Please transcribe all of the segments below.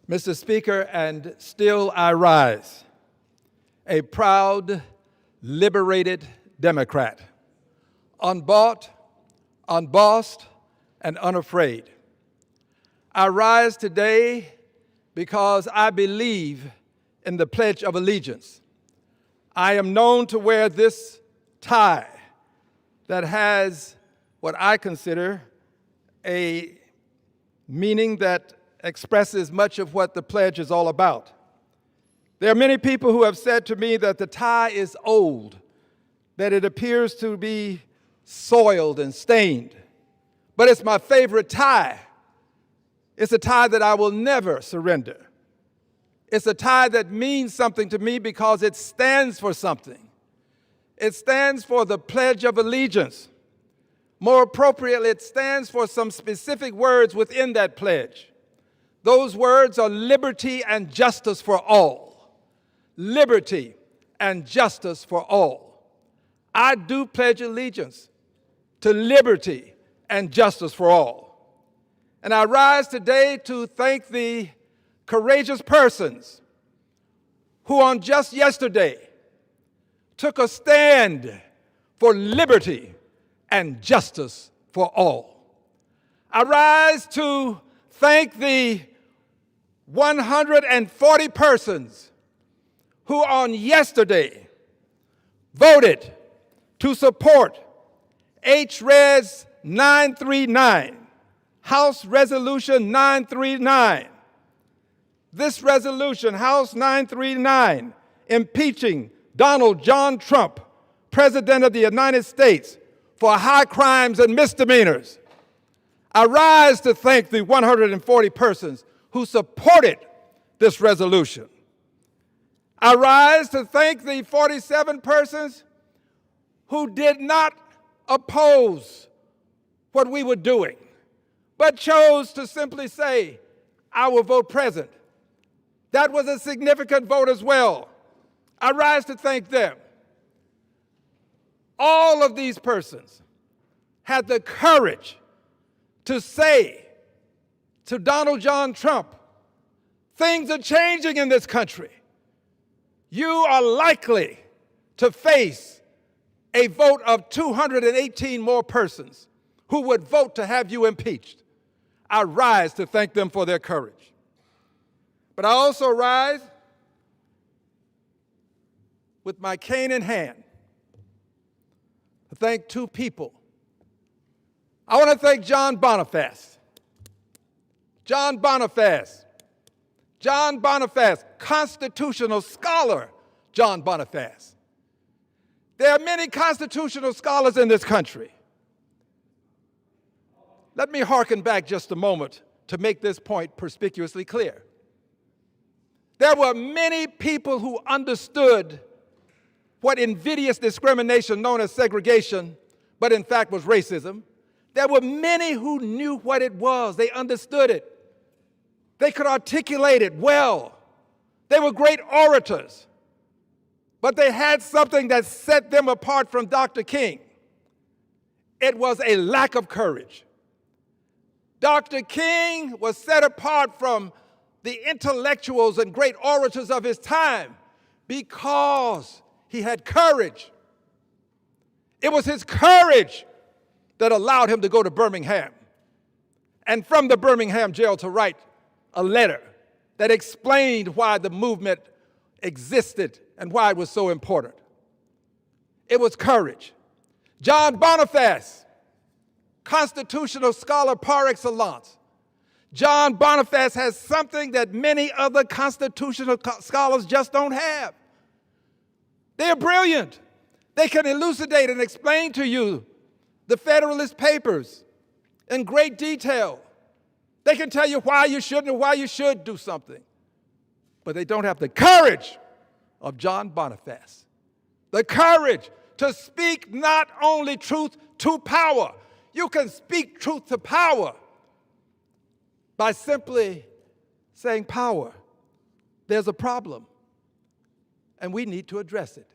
Mr. Speaker, and still I rise, a proud, liberated Democrat, unbought, unbossed, and unafraid. I rise today because I believe in the Pledge of Allegiance. I am known to wear this tie that has what I consider a meaning that expresses much of what the pledge is all about. There are many people who have said to me that the tie is old, that it appears to be soiled and stained, but it's my favorite tie. It's a tie that I will never surrender. It's a tie that means something to me because it stands for something. It stands for the Pledge of Allegiance. More appropriately, it stands for some specific words within that pledge. Those words are liberty and justice for all. Liberty and justice for all. I do pledge allegiance to liberty and justice for all. And I rise today to thank the courageous persons who on just yesterday took a stand for liberty and justice for all. I rise to thank the 140 persons who on yesterday voted to support H-Res 939, House Resolution 939. This resolution, House 939, impeaching Donald John Trump, President of the United States, for high crimes and misdemeanors. I rise to thank the 140 persons who supported this resolution. I rise to thank the 47 persons who did not oppose what we were doing, but chose to simply say, I will vote present. That was a significant vote as well. I rise to thank them. All of these persons had the courage to say to Donald John Trump, things are changing in this country. You are likely to face a vote of 218 more persons who would vote to have you impeached. I rise to thank them for their courage. But I also rise with my cane in hand to thank two people. I want to thank John Boniface. John Boniface, constitutional scholar John Boniface. There are many constitutional scholars in this country. Let me hearken back just a moment to make this point perspicuously clear. There were many people who understood what invidious discrimination known as segregation, but in fact was racism. There were many who knew what it was. They understood it. They could articulate it well. They were great orators. But they had something that set them apart from Dr. King. It was a lack of courage. Dr. King was set apart from the intellectuals and great orators of his time because he had courage. It was his courage that allowed him to go to Birmingham, and from the Birmingham jail to write a letter that explained why the movement existed and why it was so important. It was courage. John Boniface, constitutional scholar par excellence. John Boniface has something that many other constitutional scholars just don't have. They're brilliant. They can elucidate and explain to you the Federalist Papers in great detail. They can tell you why you shouldn't and why you should do something. But they don't have the courage of John Boniface. The courage to speak not only truth to power. You can speak truth to power by simply saying, power, there's a problem, and we need to address it.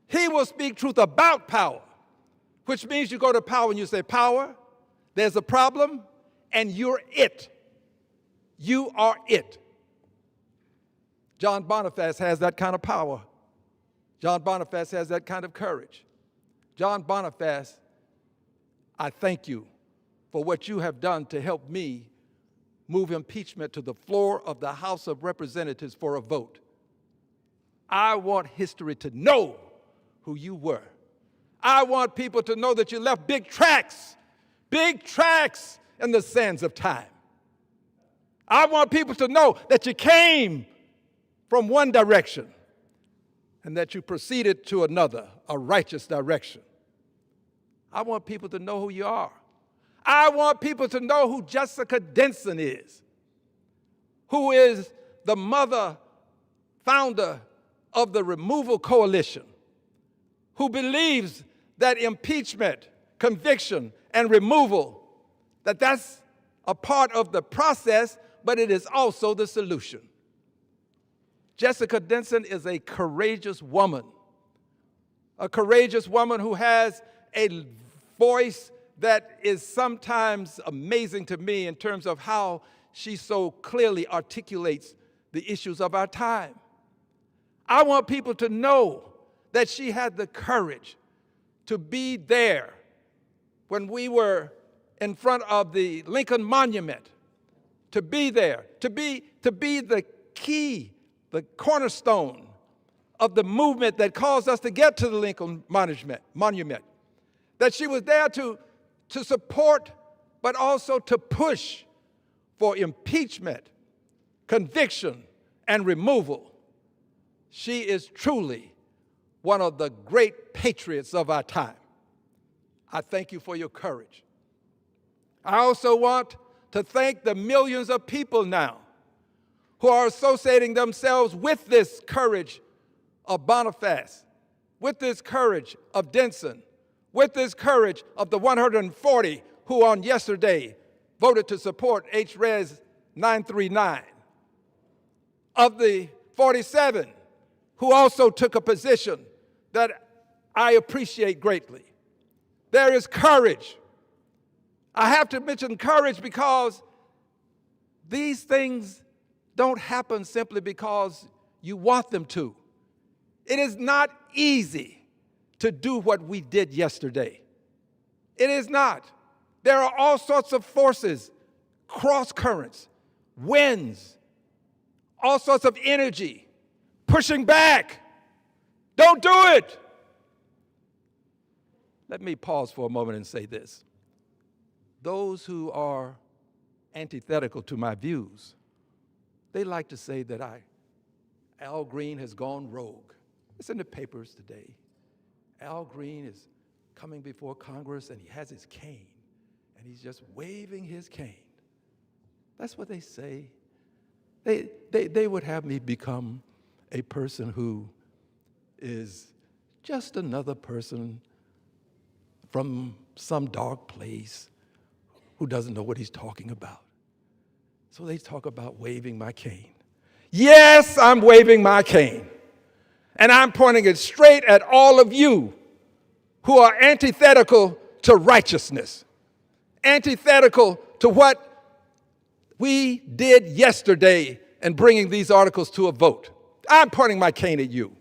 He will speak truth about power, which means you go to power and you say, power, there's a problem, and you're it. You are it. John Boniface has that kind of power. John Boniface has that kind of courage. John Boniface, I thank you for what you have done to help me move impeachment to the floor of the House of Representatives for a vote. I want history to know who you were. I want people to know that you left big tracks in the sands of time. I want people to know that you came from one direction and that you proceeded to another, a righteous direction. I want people to know who you are. I want people to know who Jessica Denson is, who is the mother, founder of the Removal Coalition, who believes that impeachment, conviction, and removal, that's a part of the process, but it is also the solution. Jessica Denson is a courageous woman who has a voice that is sometimes amazing to me in terms of how she so clearly articulates the issues of our time. I want people to know that she had the courage to be there when we were in front of the Lincoln Monument, to be there, to be the key, the cornerstone of the movement that caused us to get to the Lincoln Monument. That she was there to support, but also to push for impeachment, conviction, and removal. She is truly one of the great patriots of our time. I thank you for your courage. I also want to thank the millions of people now who are associating themselves with this courage of Boniface, with this courage of Denson, with this courage of the 140 who on yesterday voted to support H-Res 939, of the 47 who also took a position that I appreciate greatly. There is courage. I have to mention courage because these things don't happen simply because you want them to. It is not easy to do what we did yesterday. It is not. There are all sorts of forces, cross currents, winds, all sorts of energy, pushing back. Don't do it. Let me pause for a moment and say this. Those who are antithetical to my views, they like to say that Al Green has gone rogue. It's in the papers today. Al Green is coming before Congress and he has his cane and he's just waving his cane. That's what they say. They would have me become a person who is just another person from some dark place who doesn't know what he's talking about. So they talk about waving my cane. Yes, I'm waving my cane. And I'm pointing it straight at all of you who are antithetical to righteousness, antithetical to what we did yesterday in bringing these articles to a vote. I'm pointing my cane at you.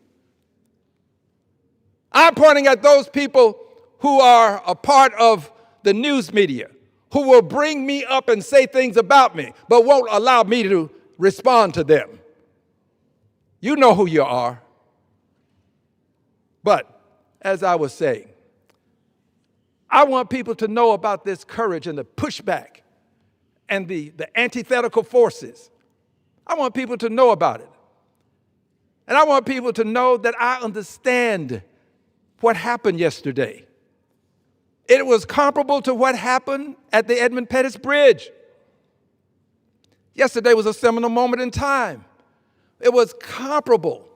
I'm pointing at those people who are a part of the news media, who will bring me up and say things about me, but won't allow me to respond to them. You know who you are. But as I was saying, I want people to know about this courage and the pushback and the antithetical forces. I want people to know about it. And I want people to know that I understand what happened yesterday. It was comparable to what happened at the Edmund Pettus Bridge. Yesterday was a seminal moment in time. It was comparable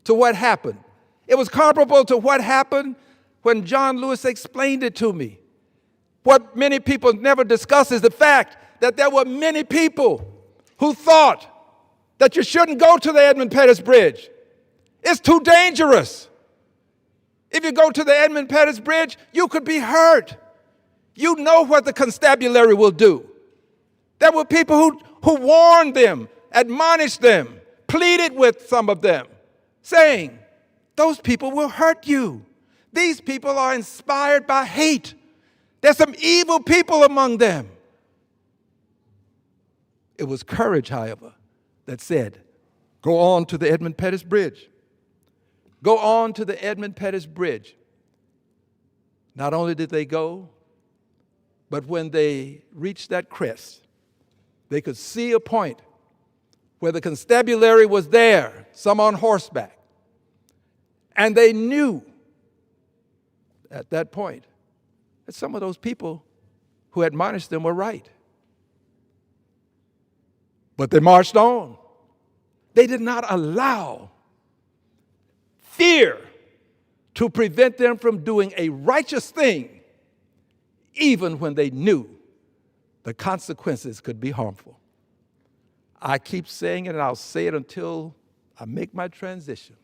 to what happened. It was comparable to what happened when John Lewis explained it to me. What many people never discuss is the fact that there were many people who thought that you shouldn't go to the Edmund Pettus Bridge. It's too dangerous. If you go to the Edmund Pettus Bridge, you could be hurt. You know what the constabulary will do. There were people who warned them, admonished them, pleaded with some of them, saying, those people will hurt you. These people are inspired by hate. There's some evil people among them. It was courage, however, that said, go on to the Edmund Pettus Bridge. Go on to the Edmund Pettus Bridge. Not only did they go, but when they reached that crest, they could see a point where the constabulary was there, some on horseback. And they knew at that point that some of those people who admonished them were right. But they marched on. They did not allow fear to prevent them from doing a righteous thing, even when they knew the consequences could be harmful. I keep saying it, and I'll say it until I make my transition.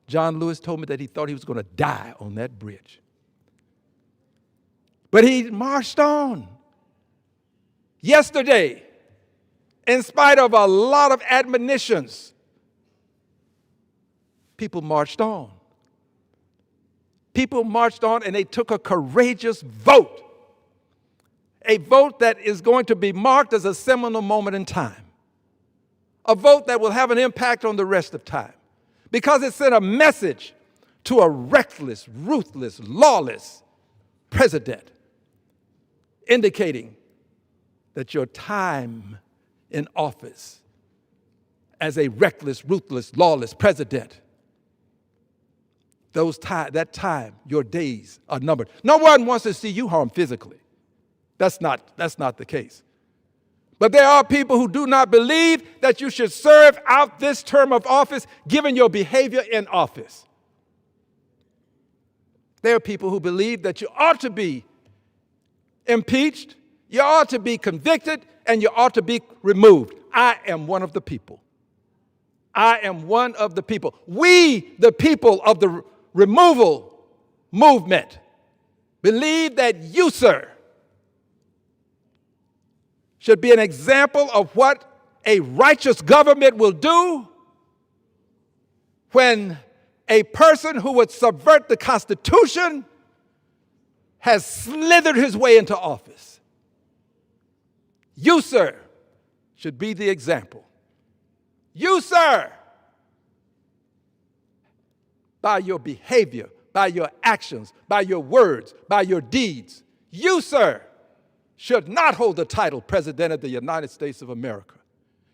John Lewis told me that he thought he was going to die on that bridge. But he marched on. Yesterday, in spite of a lot of admonitions, people marched on. People marched on and they took a courageous vote. A vote that is going to be marked as a seminal moment in time. A vote that will have an impact on the rest of time. Because it sent a message to a reckless, ruthless, lawless president, indicating that your time in office as a reckless, ruthless, lawless president, that time, your days are numbered. No one wants to see you harmed physically. That's not the case. But there are people who do not believe that you should serve out this term of office given your behavior in office. There are people who believe that you ought to be impeached, you ought to be convicted, and you ought to be removed. I am one of the people. I am one of the people. We, the people of the removal movement, believe that you, sir, should be an example of what a righteous government will do when a person who would subvert the Constitution has slithered his way into office. You, sir, should be the example. You, sir, by your behavior, by your actions, by your words, by your deeds, you, sir, should not hold the title President of the United States of America.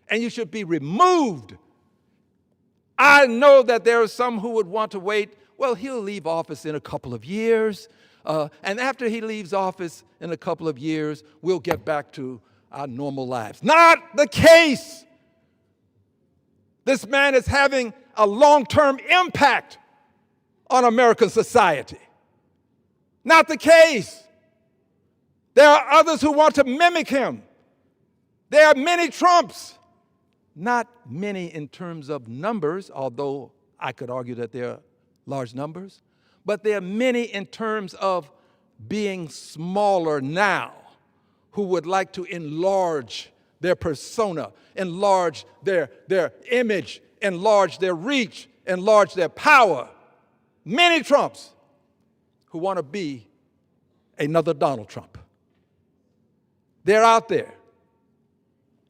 And you should be removed. I know that there are some who would want to wait. Well, he'll leave office in a couple of years. And after he leaves office in a couple of years, we'll get back to our normal lives. Not the case. This man is having a long-term impact on American society. Not the case. There are others who want to mimic him. There are many Trumps. Not many in terms of numbers, although I could argue that there are large numbers. But there are many in terms of being smaller now who would like to enlarge their persona, enlarge their image, enlarge their reach, enlarge their power. Many Trumps who want to be another Donald Trump. They're out there.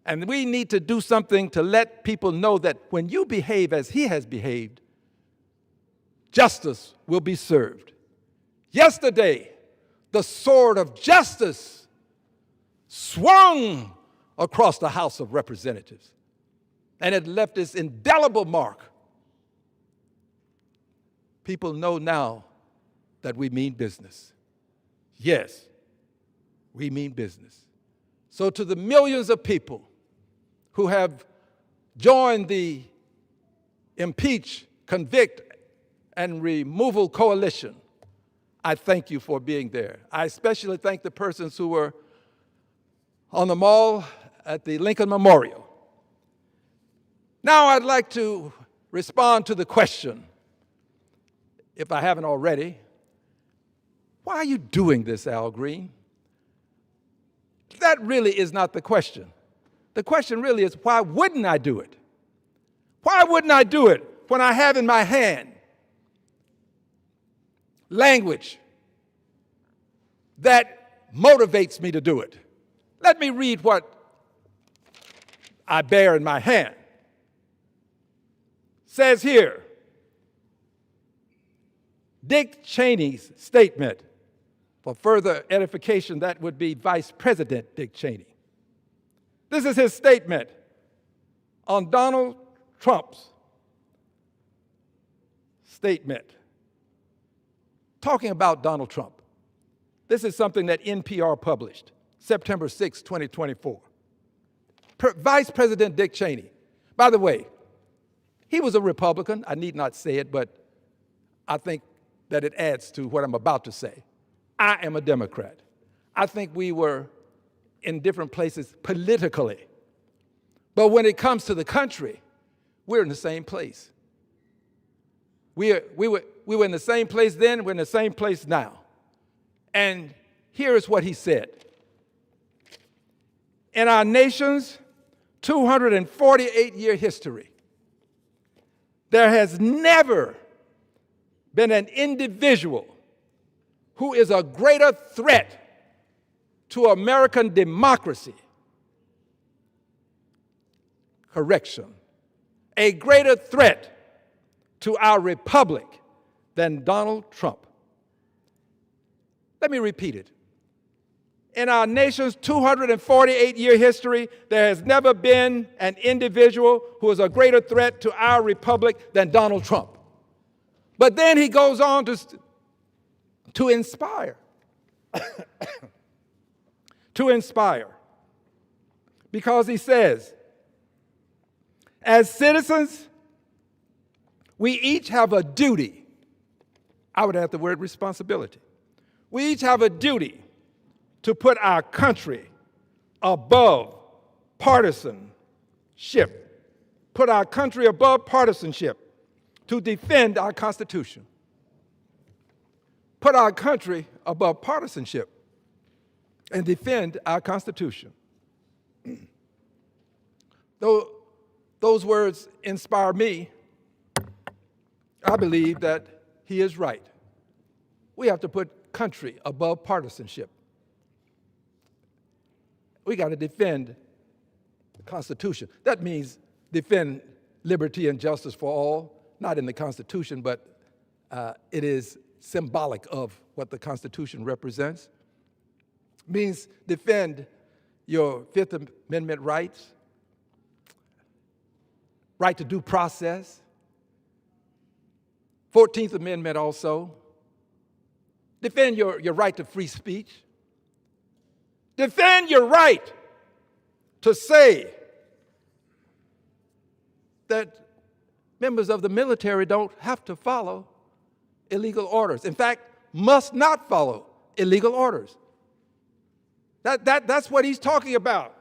And we need to do something to let people know that when you behave as he has behaved, justice will be served. Yesterday, the sword of justice swung across the House of Representatives, and it left its indelible mark. People know now that we mean business. Yes, we mean business. So to the millions of people who have joined the impeach, convict, and removal coalition, I thank you for being there. I especially thank the persons who were on the mall at the Lincoln Memorial. Now I'd like to respond to the question, if I haven't already. Why are you doing this, Al Green? That really is not the question. The question really is, why wouldn't I do it? Why wouldn't I do it when I have in my hand language that motivates me to do it? Let me read what I bear in my hand. It says here, Dick Cheney's statement. For further edification, that would be Vice President Dick Cheney. This is his statement on Donald Trump's statement, talking about Donald Trump. This is something that NPR published, September 6, 2024. Vice President Dick Cheney. By the way, he was a Republican. I need not say it, but I think that it adds to what I'm about to say. I am a Democrat. I think we were in different places politically. But when it comes to the country, we're in the same place. We were in the same place then, we're in the same place now. And here is what he said. In our nation's 248-year history, there has never been an individual who is a greater threat to American democracy. Correction. A greater threat to our republic than Donald Trump. Let me repeat it. In our nation's 248-year history, there has never been an individual who is a greater threat to our republic than Donald Trump. But then he goes on to inspire. To inspire. Because he says, as citizens, we each have a duty. I would add the word responsibility. We each have a duty to put our country above partisanship. Put our country above partisanship to defend our Constitution. Put our country above partisanship and defend our Constitution. Though those words inspire me, I believe that he is right. We have to put country above partisanship. We got to defend the Constitution. That means defend liberty and justice for all, not in the Constitution, but it is symbolic of what the Constitution represents. It means defend your Fifth Amendment rights, right to due process, 14th Amendment also. Defend your right to free speech. Defend your right to say that members of the military don't have to follow illegal orders. In fact, must not follow illegal orders. That's what he's talking about.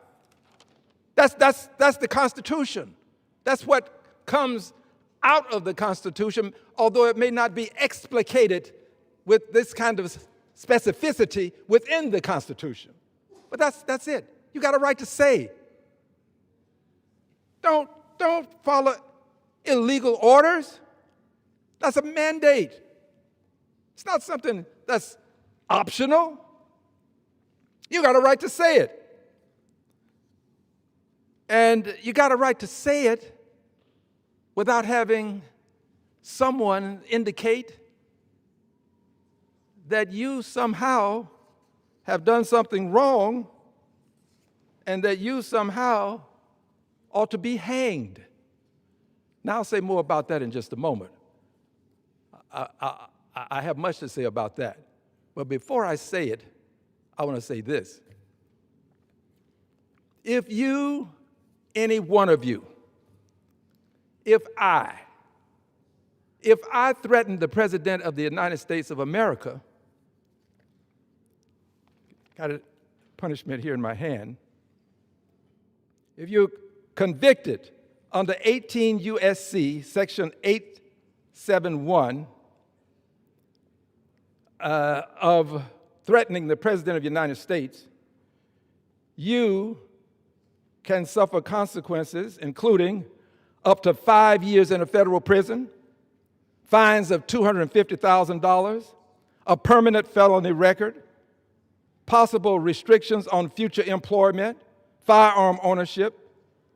That's the Constitution. That's what comes out of the Constitution, although it may not be explicated with this kind of specificity within the Constitution. But that's it. You got a right to say. Don't follow illegal orders. That's a mandate. It's not something that's optional. You got a right to say it. And you got a right to say it without having someone indicate that you somehow have done something wrong and that you somehow ought to be hanged. Now, I'll say more about that in just a moment. I have much to say about that. But before I say it, I want to say this. If you, any one of you, if I threatened the President of the United States of America, got a punishment here in my hand, if you're convicted under 18 U.S.C. Section 871 of threatening the President of the United States, you can suffer consequences, including up to 5 years in a federal prison, fines of $250,000, a permanent felony record, possible restrictions on future employment, firearm ownership,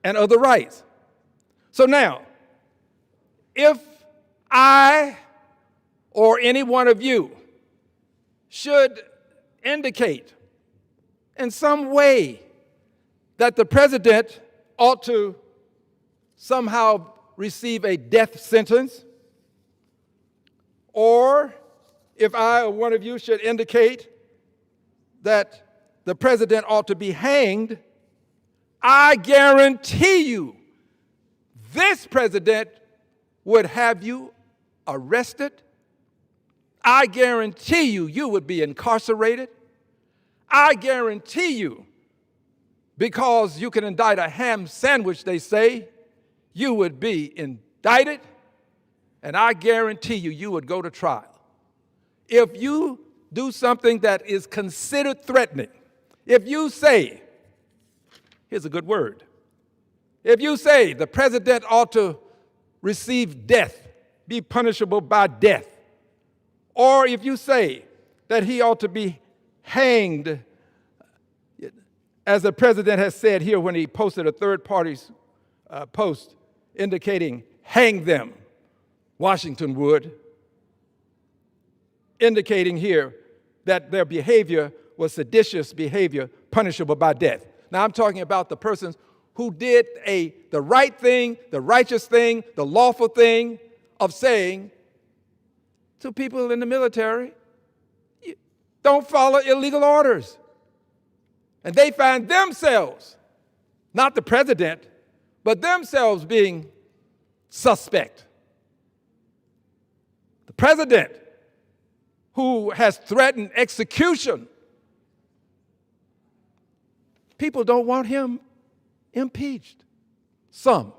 and other rights. So now, if I or any one of you should indicate in some way that the president ought to somehow receive a death sentence, or if I or one of you should indicate that the president ought to be hanged, I guarantee you this president would have you arrested. I guarantee you, you would be incarcerated. I guarantee you, because you can indict a ham sandwich, they say, you would be indicted, and I guarantee you, you would go to trial. If you do something that is considered threatening, if you say, here's a good word, if you say the president ought to receive death, be punishable by death, or if you say that he ought to be hanged, as the president has said here when he posted a third party's post indicating hang them, Washington would, indicating here that their behavior was seditious behavior punishable by death. Now I'm talking about the persons who did the right thing, the righteous thing, the lawful thing of saying to people in the military, don't follow illegal orders. And they find themselves, not the president, but themselves being suspect. The president, who has threatened execution, people don't want him impeached. Some.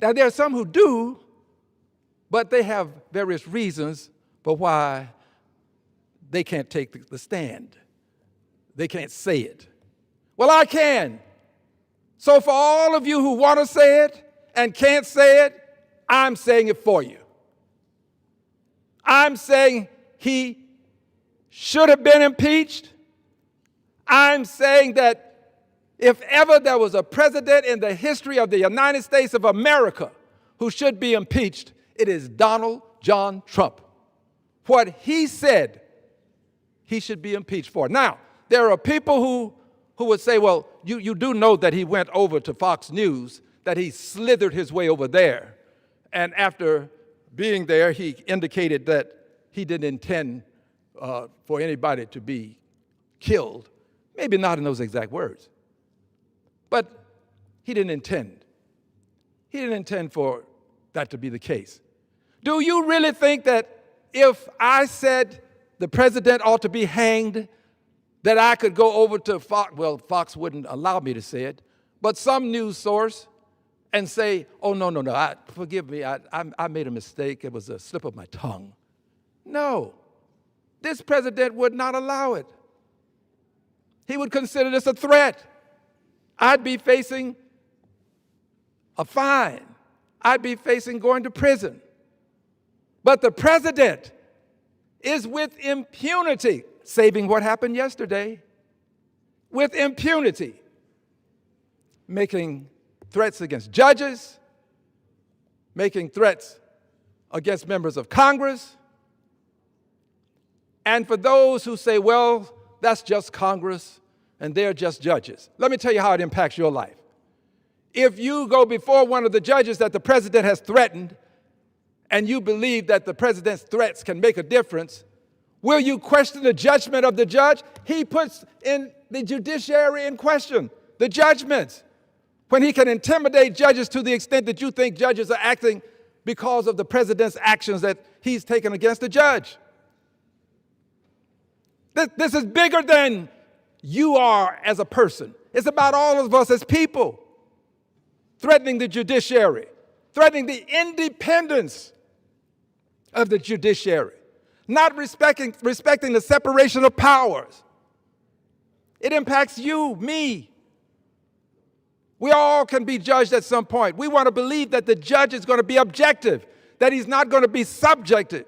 Now, there are some who do, but they have various reasons for why they can't take the stand. They can't say it. Well, I can. So for all of you who want to say it and can't say it, I'm saying it for you. I'm saying he should have been impeached. I'm saying that if ever there was a president in the history of the United States of America who should be impeached, it is Donald John Trump. What he said, he should be impeached for. Now, there are people who would say, well, you do know that he went over to Fox News, that he slithered his way over there. And after being there, he indicated that he didn't intend for anybody to be killed. Maybe not in those exact words. But he didn't intend. He didn't intend for that to be the case. Do you really think that if I said the president ought to be hanged, that I could go over to Fox, well, Fox wouldn't allow me to say it, but some news source and say, oh, no, forgive me, I made a mistake, it was a slip of my tongue. No, this president would not allow it. He would consider this a threat. I'd be facing a fine. I'd be facing going to prison. But the president is with impunity, saving what happened yesterday, with impunity, making threats against judges, making threats against members of Congress. And for those who say, well, that's just Congress and they're just judges, let me tell you how it impacts your life. If you go before one of the judges that the president has threatened and you believe that the president's threats can make a difference, will you question the judgment of the judge? He puts in the judiciary in question, the judgments, when he can intimidate judges to the extent that you think judges are acting because of the president's actions that he's taken against the judge. This is bigger than you are as a person. It's about all of us as people, threatening the judiciary, threatening the independence of the judiciary, not respecting the separation of powers. It impacts you, me. We all can be judged at some point. We want to believe that the judge is going to be objective, that he's not going to be subjective,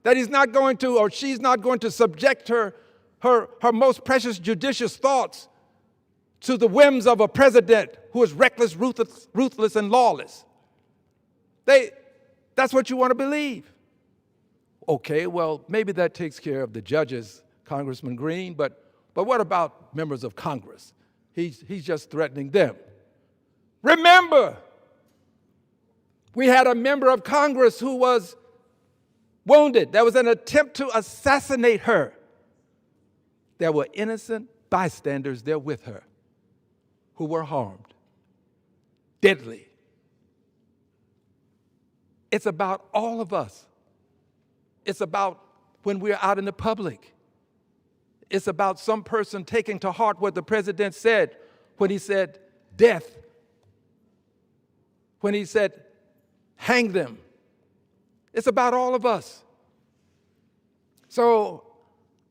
that he's not going to, or she's not going to subject her most precious judicious thoughts to the whims of a president who is reckless, ruthless, and lawless. That's what you want to believe. Okay, well, maybe that takes care of the judges, Congressman Green, but what about members of Congress? He's just threatening them. Remember, we had a member of Congress who was wounded. There was an attempt to assassinate her. There were innocent bystanders there with her who were harmed. Deadly. It's about all of us. It's about when we're out in the public. It's about some person taking to heart what the president said when he said death, when he said hang them. It's about all of us. So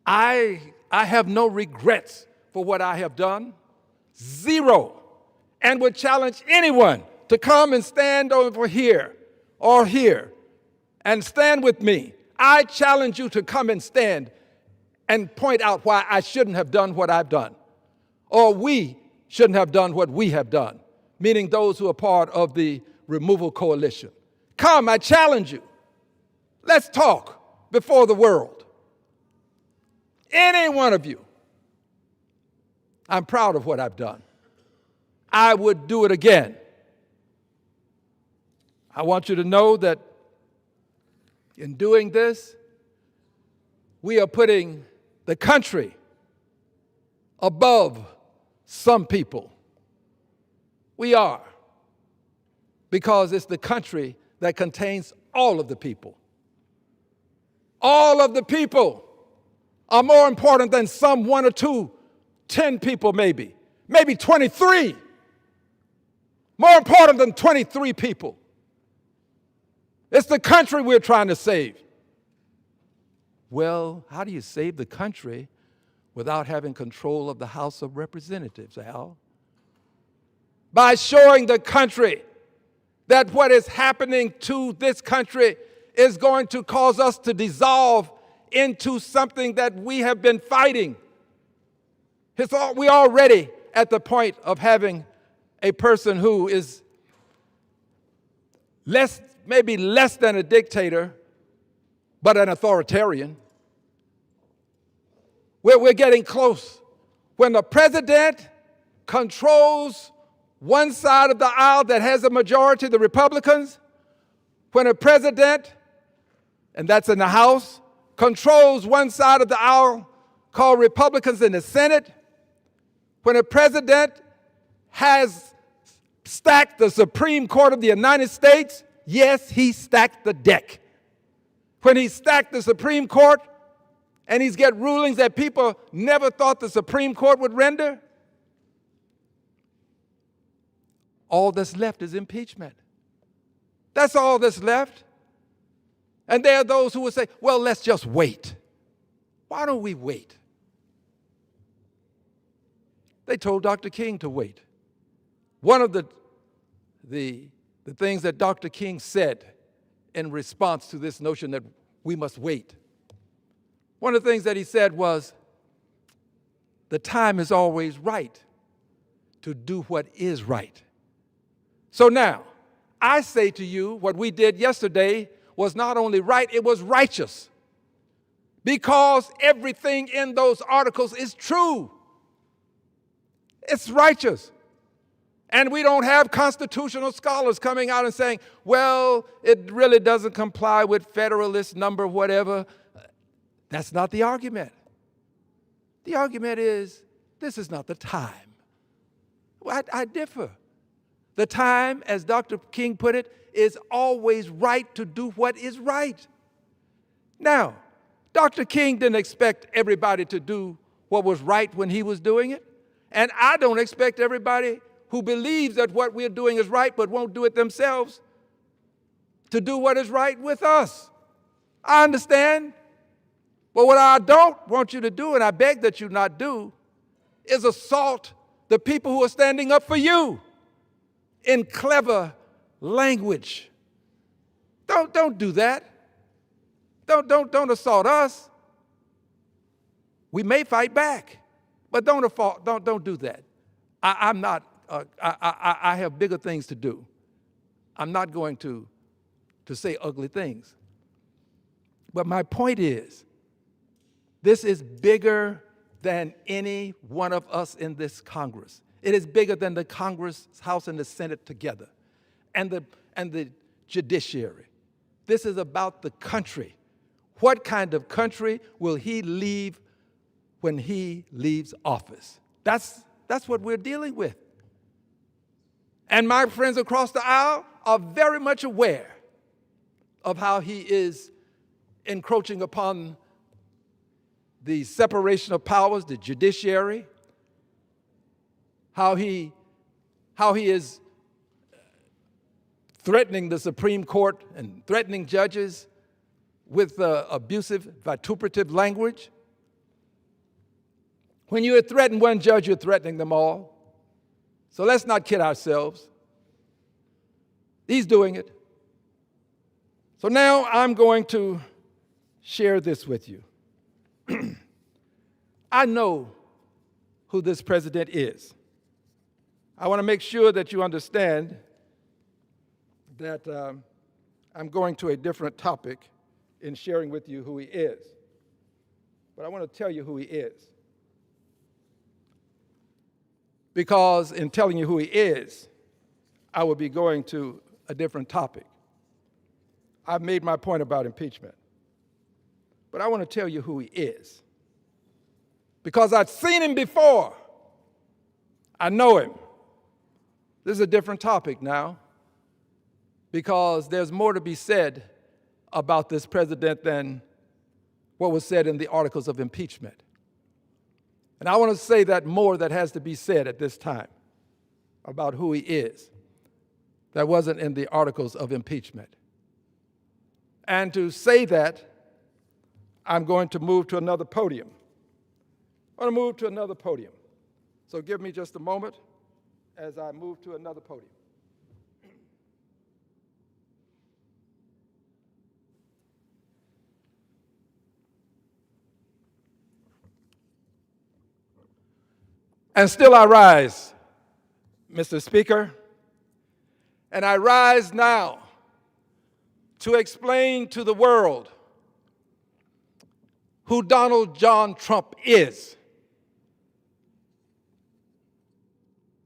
I have no regrets for what I have done, zero, and would challenge anyone to come and stand over here or here and stand with me. I challenge you to come and stand and point out why I shouldn't have done what I've done, or we shouldn't have done what we have done, meaning those who are part of the removal coalition. Come, I challenge you. Let's talk before the world. Any one of you. I'm proud of what I've done. I would do it again. I want you to know that in doing this, we are putting the country above some people. We are, because it's the country that contains all of the people. All of the people are more important than some 1 or 2, 10 people maybe 23. More important than 23 people. It's the country we're trying to save. Well, how do you save the country without having control of the House of Representatives, Al? By showing the country that what is happening to this country is going to cause us to dissolve into something that we have been fighting. We're already at the point of having a person who is maybe less than a dictator, but an authoritarian. We're getting close. When the president controls one side of the aisle that has a majority, the Republicans, when a president, and that's in the House, controls one side of the aisle called Republicans in the Senate, when a president has stacked the Supreme Court of the United States, yes, he stacked the deck. When he stacked the Supreme Court and he's get rulings that people never thought the Supreme Court would render, all that's left is impeachment. That's all that's left. And there are those who would say, well, let's just wait. Why don't we wait? They told Dr. King to wait. One of the things that Dr. King said in response to this notion that we must wait, one of the things that he said was, the time is always right to do what is right. So now, I say to you, what we did yesterday was not only right, it was righteous. Because everything in those articles is true. It's righteous. And we don't have constitutional scholars coming out and saying, well, it really doesn't comply with Federalist number whatever. That's not the argument. The argument is, this is not the time. I differ. The time, as Dr. King put it, is always right to do what is right. Now, Dr. King didn't expect everybody to do what was right when he was doing it. And I don't expect everybody who believes that what we're doing is right but won't do it themselves to do what is right with us. I understand. But what I don't want you to do, and I beg that you not do, is assault the people who are standing up for you. in clever language. Don't do that. Don't assault us. We may fight back, but don't do that. I have bigger things to do. I'm not going to say ugly things. But my point is, this is bigger than any one of us in this Congress. It is bigger than the Congress, House, and the Senate together, and the judiciary. This is about the country. What kind of country will he leave when he leaves office? That's what we're dealing with. And my friends across the aisle are very much aware of how he is encroaching upon the separation of powers, the judiciary, how he is threatening the Supreme Court and threatening judges with abusive, vituperative language. When you threaten one judge, you're threatening them all. So let's not kid ourselves. He's doing it. So now I'm going to share this with you. I know who this president is. I want to make sure that you understand that I'm going to a different topic in sharing with you who he is. But I want to tell you who he is. Because in telling you who he is, I will be going to a different topic. I've made my point about impeachment. But I want to tell you who he is. Because I've seen him before. I know him. This is a different topic now. Because there's more to be said about this president than what was said in the articles of impeachment. And I want to say that more that has to be said at this time about who he is that wasn't in the articles of impeachment. And to say that, I'm going to move to another podium. I want to move to another podium. So give me just a moment as I move to another podium. And still I rise, Mr. Speaker, and I rise now to explain to the world who Donald John Trump is.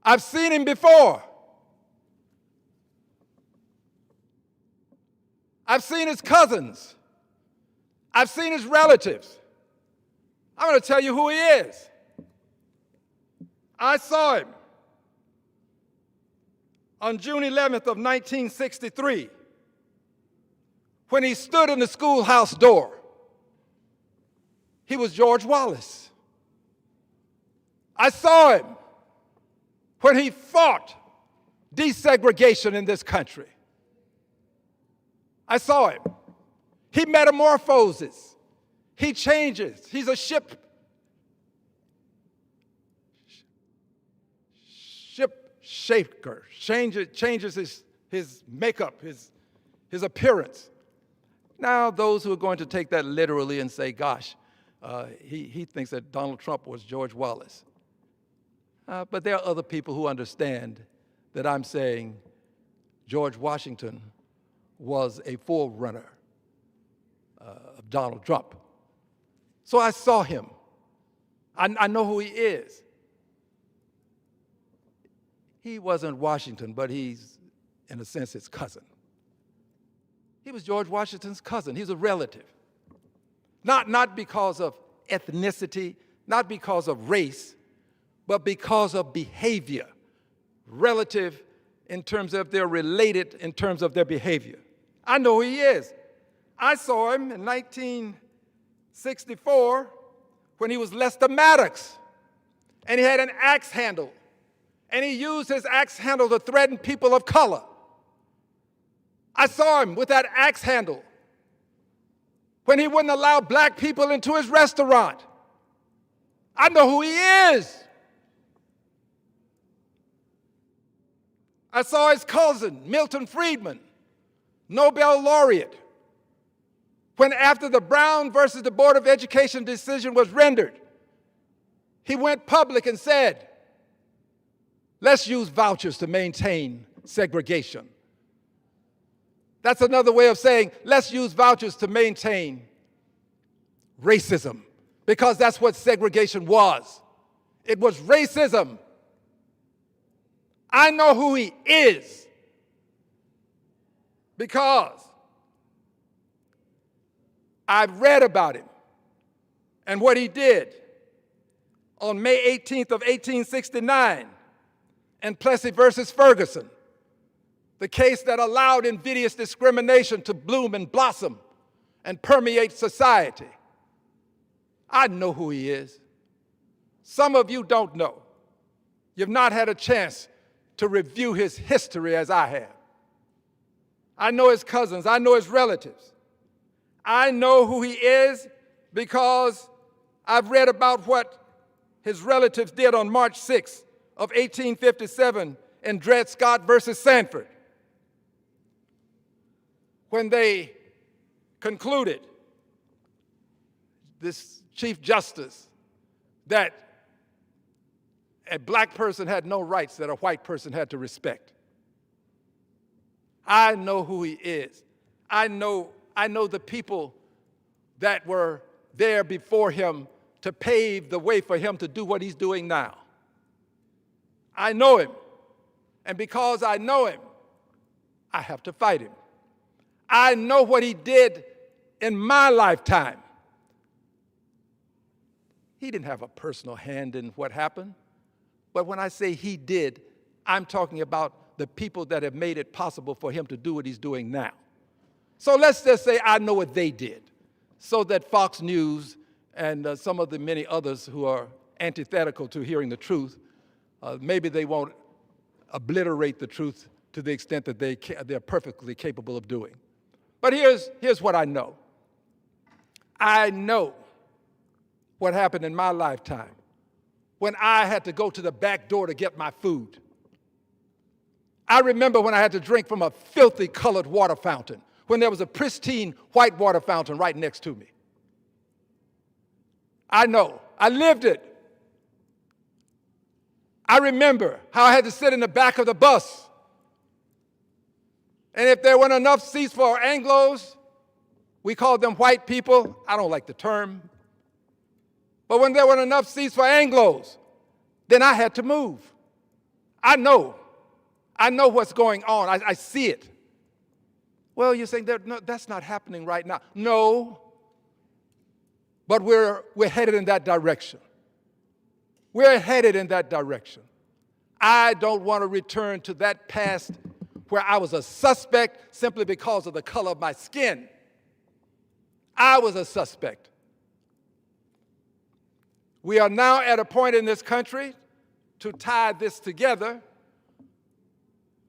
I've seen him before. I've seen his cousins. I've seen his relatives. I'm going to tell you who he is. I saw him on June 11th of 1963 when he stood in the schoolhouse door. He was George Wallace. I saw him when he fought desegregation in this country. I saw him. He metamorphoses. He changes. He's a ship shaker, changes his makeup, his appearance. Now, those who are going to take that literally and say, gosh, he thinks that Donald Trump was George Wallace. But there are other people who understand that I'm saying George Washington was a forerunner of Donald Trump. So I saw him. I know who he is. He wasn't Washington, but he's, in a sense, his cousin. He was George Washington's cousin. He's a relative. Not because of ethnicity, not because of race, but because of behavior. Relative in terms of they're related in terms of their behavior. I know who he is. I saw him in 1964 when he was Lester Maddox, and he had an axe handle. And he used his axe handle to threaten people of color. I saw him with that axe handle when he wouldn't allow black people into his restaurant. I know who he is. I saw his cousin, Milton Friedman, Nobel laureate, when after the Brown versus the Board of Education decision was rendered, he went public and said, let's use vouchers to maintain segregation. That's another way of saying, let's use vouchers to maintain racism, because that's what segregation was. It was racism. I know who he is because I've read about him and what he did on May 18th of 1869 in Plessy versus Ferguson, the case that allowed invidious discrimination to bloom and blossom and permeate society. I know who he is. Some of you don't know. You've not had a chance to review his history as I have. I know his cousins. I know his relatives. I know who he is because I've read about what his relatives did on March 6th of 1857 in Dred Scott versus Sanford, when they concluded, this Chief Justice, that a black person had no rights that a white person had to respect. I know who he is. I know the people that were there before him to pave the way for him to do what he's doing now. I know him. And because I know him, I have to fight him. I know what he did in my lifetime. He didn't have a personal hand in what happened. But when I say he did, I'm talking about the people that have made it possible for him to do what he's doing now. So let's just say I know what they did, so that Fox News and some of the many others who are antithetical to hearing the truth, maybe they won't obliterate the truth to the extent that they're perfectly capable of doing. But here's what I know. I know what happened in my lifetime when I had to go to the back door to get my food. I remember when I had to drink from a filthy colored water fountain, when there was a pristine white water fountain right next to me. I know. I lived it. I remember how I had to sit in the back of the bus. And if there weren't enough seats for Anglos, we called them white people. I don't like the term. But when there weren't enough seats for Anglos, then I had to move. I know what's going on. I see it. Well, you're saying no, that's not happening right now. No, but we're headed in that direction. We're headed in that direction. I don't want to return to that past where I was a suspect simply because of the color of my skin. I was a suspect. We are now at a point in this country, to tie this together,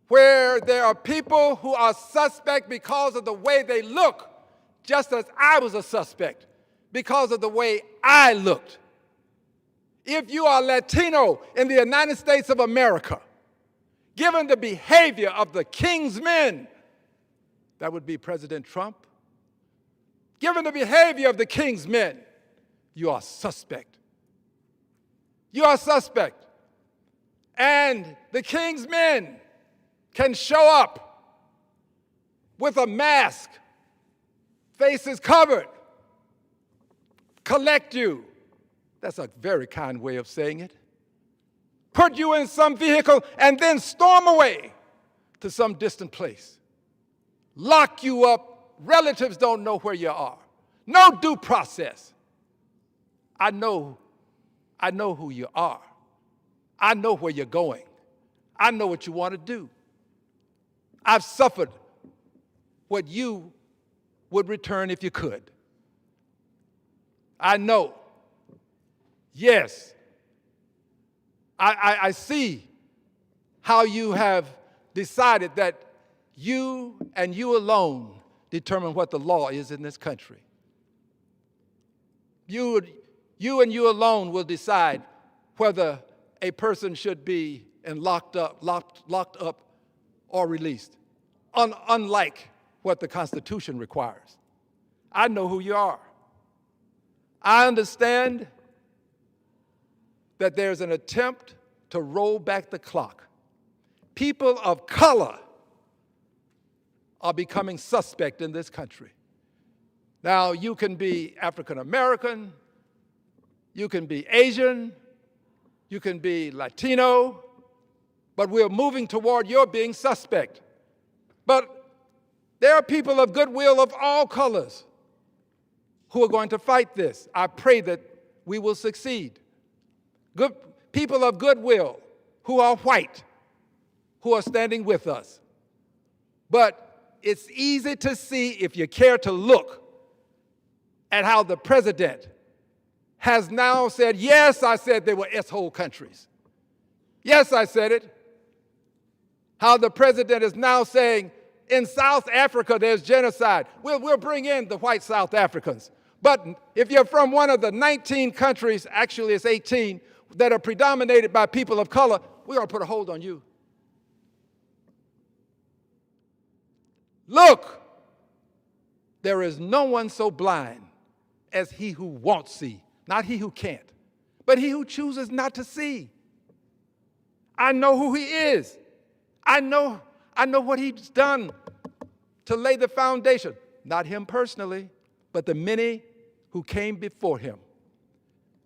where there are people who are suspect because of the way they look, just as I was a suspect because of the way I looked. If you are Latino in the United States of America, given the behavior of the king's men, that would be President Trump, given the behavior of the king's men, you are suspect. You are suspect. And the king's men can show up with a mask, faces covered, collect you. That's a very kind way of saying it. Put you in some vehicle and then storm away to some distant place. Lock you up. Relatives don't know where you are. No due process. I know who you are. I know where you're going. I know what you want to do. I've suffered what you would return if you could. I know. Yes. I see how you have decided that you and you alone determine what the law is in this country. You and you alone will decide whether a person should be locked up or released, unlike what the Constitution requires. I know who you are. I understand that there's an attempt to roll back the clock. People of color are becoming suspect in this country. Now, you can be African American, you can be Asian, you can be Latino, but we're moving toward your being suspect. But there are people of goodwill of all colors who are going to fight this. I pray that we will succeed. Good people of goodwill who are white, who are standing with us. But it's easy to see, if you care to look, at how the president has now said, yes, I said they were S-hole countries. Yes, I said it. How the president is now saying, in South Africa, there's genocide. We'll bring in the white South Africans. But if you're from one of the 19 countries, actually it's 18, that are predominated by people of color, we're going to put a hold on you. Look, there is no one so blind as he who won't see, not he who can't, but he who chooses not to see. I know who he is. I know what he's done to lay the foundation, not him personally, but the many who came before him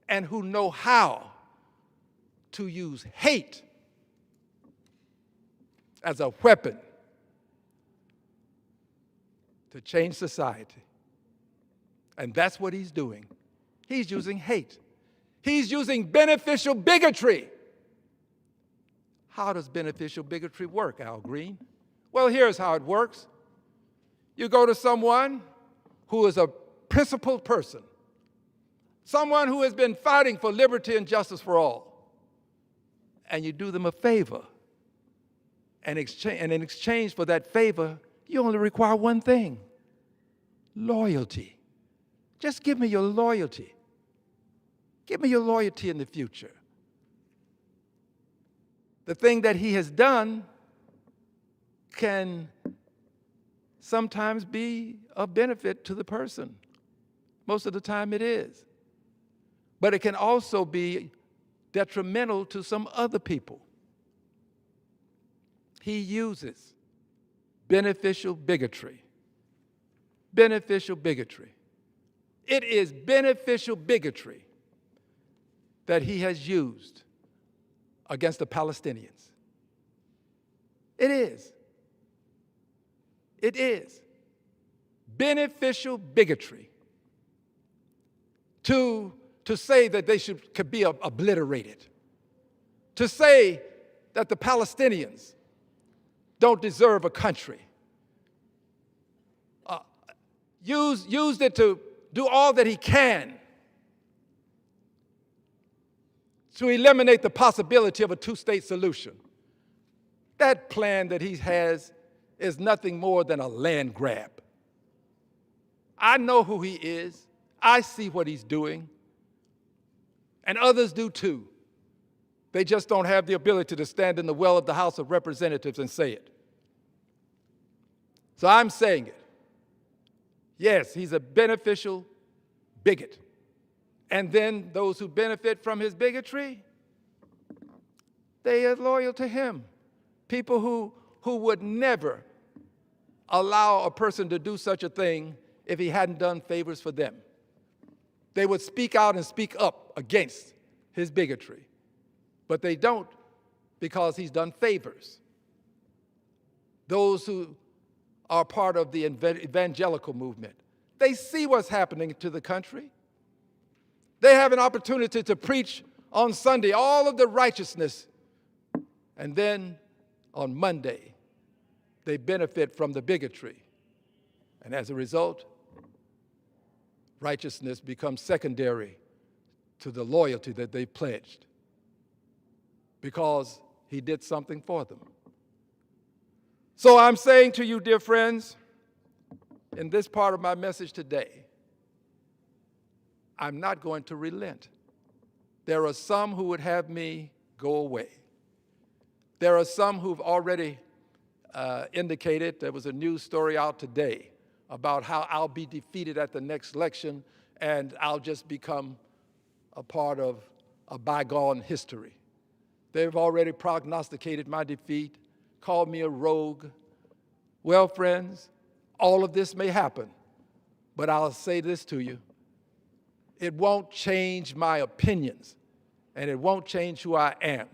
and who know how to use hate as a weapon to change society. And that's what he's doing. He's using hate. He's using beneficial bigotry. How does beneficial bigotry work, Al Green? Well, here's how it works. You go to someone who is a principled person, someone who has been fighting for liberty and justice for all, and you do them a favor. And in exchange for that favor, you only require one thing: loyalty. Just give me your loyalty. Give me your loyalty in the future. The thing that he has done can sometimes be of benefit to the person. Most of the time it is. But it can also be detrimental to some other people. He uses beneficial bigotry. Beneficial bigotry. It is beneficial bigotry that he has used against the Palestinians. It is. It is beneficial bigotry to say that they could be obliterated, to say that the Palestinians don't deserve a country. Used it to do all that he can to eliminate the possibility of a two-state solution. That plan that he has is nothing more than a land grab. I know who he is. I see what he's doing. And others do too. They just don't have the ability to stand in the well of the House of Representatives and say it. So I'm saying it. Yes, he's a beneficial bigot. And then those who benefit from his bigotry, they are loyal to him. People who would never allow a person to do such a thing if he hadn't done favors for them. They would speak out and speak up against his bigotry. But they don't, because he's done favors. Those who are part of the evangelical movement, they see what's happening to the country. They have an opportunity to preach on Sunday all of the righteousness, and then on Monday, they benefit from the bigotry. And as a result, righteousness becomes secondary to the loyalty that they pledged because he did something for them. So I'm saying to you, dear friends, in this part of my message today, I'm not going to relent. There are some who would have me go away. There are some who've already indicated, there was a news story out today about how I'll be defeated at the next election and I'll just become a part of a bygone history. They've already prognosticated my defeat, called me a rogue. Well, friends, all of this may happen, but I'll say this to you. It won't change my opinions, and it won't change who I am.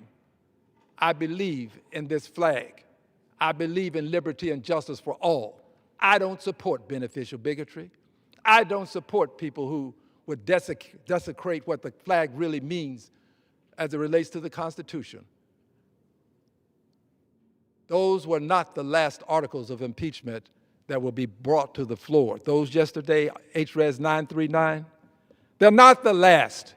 I believe in this flag. I believe in liberty and justice for all. I don't support beneficial bigotry. I don't support people who would desecrate what the flag really means as it relates to the Constitution. Those were not the last articles of impeachment that will be brought to the floor. Those yesterday, HRES 939, they're not the last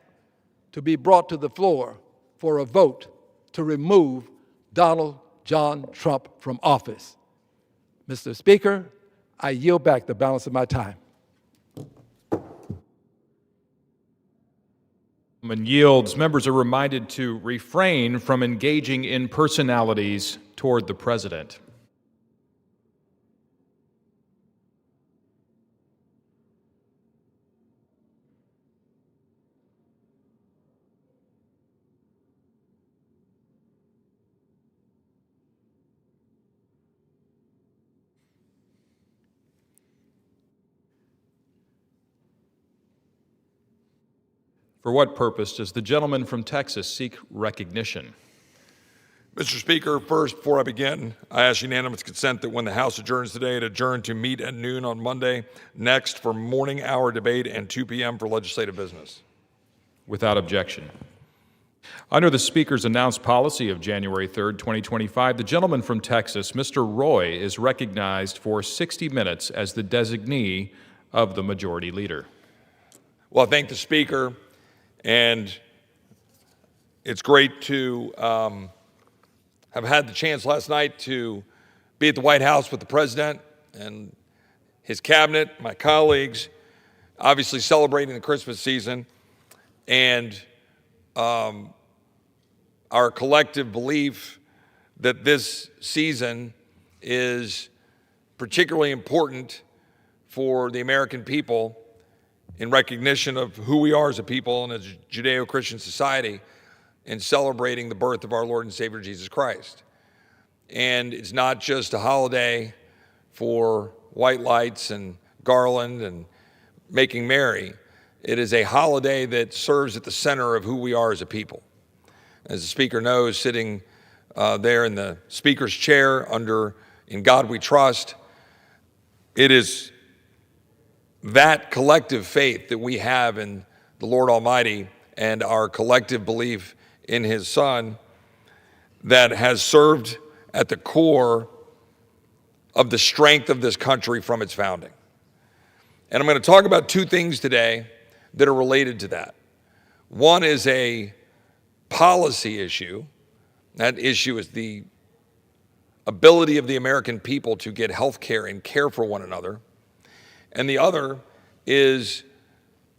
to be brought to the floor for a vote to remove Donald John Trump from office. Mr. Speaker, I yield back the balance of my time. Yields, members are reminded to refrain from engaging in personalities toward the president. For what purpose does the gentleman from Texas seek recognition? Mr. Speaker, first, before I begin, I ask unanimous consent that when the House adjourns today, it adjourn to meet at noon on Monday, next for morning hour debate, and 2 p.m. for legislative business. Without objection. Under the Speaker's announced policy of January 3rd, 2025, the gentleman from Texas, Mr. Roy, is recognized for 60 minutes as the designee of the Majority Leader. Well, I thank the Speaker, and it's great to have had the chance last night to be at the White House with the President and his cabinet, my colleagues, obviously celebrating the Christmas season, and our collective belief that this season is particularly important for the American people in recognition of who we are as a people and as a Judeo-Christian society in celebrating the birth of our Lord and Savior Jesus Christ. And it's not just a holiday for white lights and garland and making merry. It is a holiday that serves at the center of who we are as a people. As the Speaker knows, sitting there in the Speaker's chair In God We Trust, it is that collective faith that we have in the Lord Almighty and our collective belief in His Son that has served at the core of the strength of this country from its founding. And I'm going to talk about two things today that are related to that. One is a policy issue. That issue is the ability of the American people to get health care and care for one another. And the other is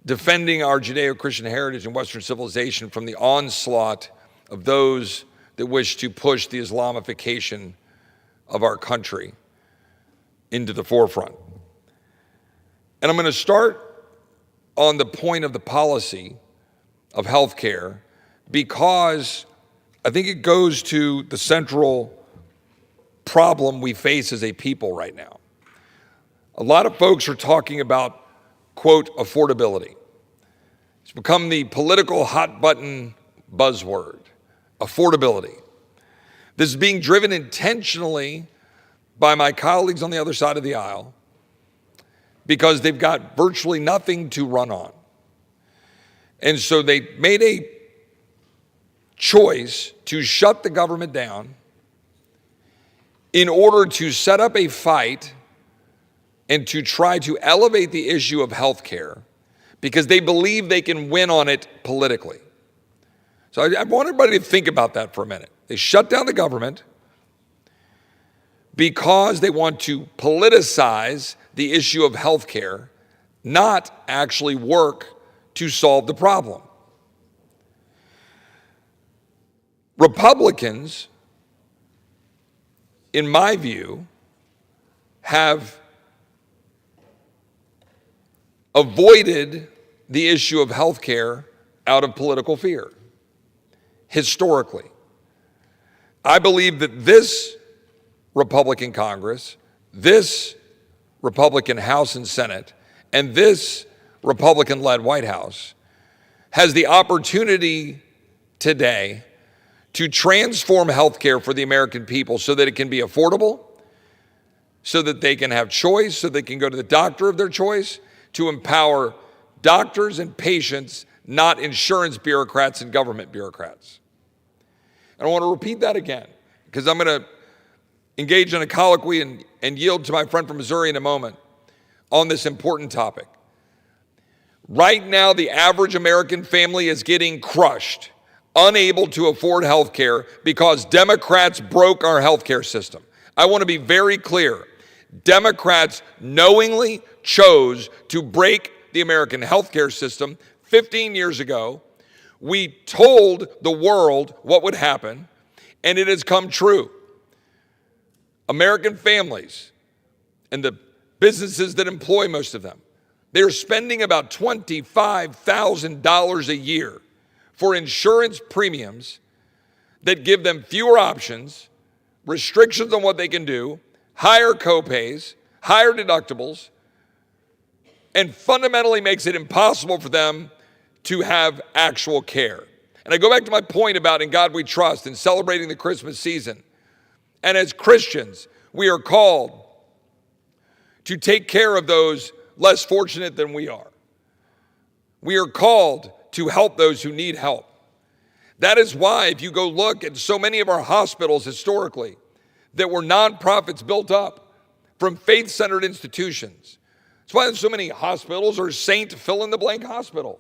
defending our Judeo-Christian heritage and Western civilization from the onslaught of those that wish to push the Islamification of our country into the forefront. And I'm going to start on the point of the policy of health care because I think it goes to the central problem we face as a people right now. A lot of folks are talking about, quote, affordability. It's become the political hot button buzzword, affordability. This is being driven intentionally by my colleagues on the other side of the aisle because they've got virtually nothing to run on. And so they made a choice to shut the government down in order to set up a fight and to try to elevate the issue of health care because they believe they can win on it politically. So I want everybody to think about that for a minute. They shut down the government because they want to politicize the issue of health care, not actually work to solve the problem. in my view, have avoided the issue of health care out of political fear. Historically, I believe that this Republican Congress, this Republican House and Senate, and this Republican-led White House has the opportunity today to transform health care for the American people so that it can be affordable, so that they can have choice, so they can go to the doctor of their choice, to empower doctors and patients, not insurance bureaucrats and government bureaucrats. And I want to repeat that again, because I'm going to engage in a colloquy and yield to my friend from Missouri in a moment on this important topic. Right now, the average American family is getting crushed, unable to afford health care because Democrats broke our health care system. I want to be very clear. Democrats knowingly chose to break the American health care system 15 years ago. We told the world what would happen, and it has come true. American families and the businesses that employ most of them, they're spending about $25,000 a year for insurance premiums that give them fewer options, restrictions on what they can do, higher copays, higher deductibles, and fundamentally makes it impossible for them to have actual care. And I go back to my point about In God We Trust and celebrating the Christmas season. And as Christians, we are called to take care of those less fortunate than we are. We are called to help those who need help. That is why, if you go look at so many of our hospitals historically that were nonprofits built up from faith-centered institutions, that's why there's so many hospitals or saint fill-in-the-blank hospital.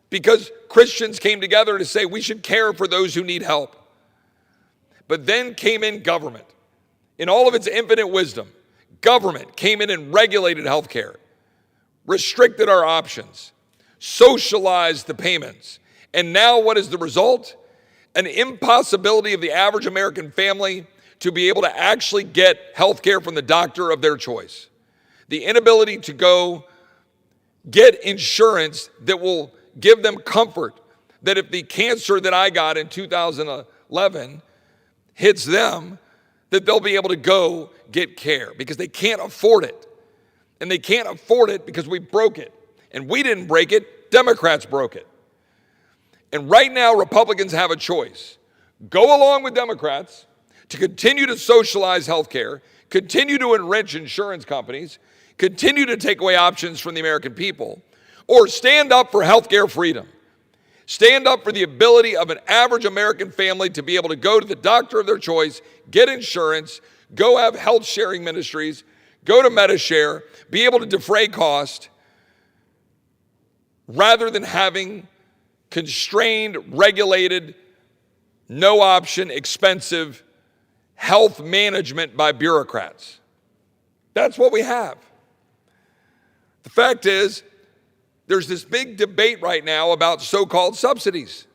Because Christians came together to say we should care for those who need help. But then came in government. In all of its infinite wisdom, government came in and regulated health care, restricted our options, socialized the payments. And now what is the result? An impossibility of the average American family to be able to actually get health care from the doctor of their choice. The inability to go get insurance that will give them comfort that if the cancer that I got in 2011 hits them, that they'll be able to go get care because they can't afford it. And they can't afford it because we broke it. And we didn't break it, Democrats broke it. And right now, Republicans have a choice. Go along with Democrats to continue to socialize health care, continue to enrich insurance companies, continue to take away options from the American people, or stand up for health care freedom. Stand up for the ability of an average American family to be able to go to the doctor of their choice, get insurance, go have health sharing ministries, go to MediShare, be able to defray cost, rather than having constrained, regulated, no option, expensive health management by bureaucrats. That's what we have. The fact is, there's this big debate right now about so-called subsidies.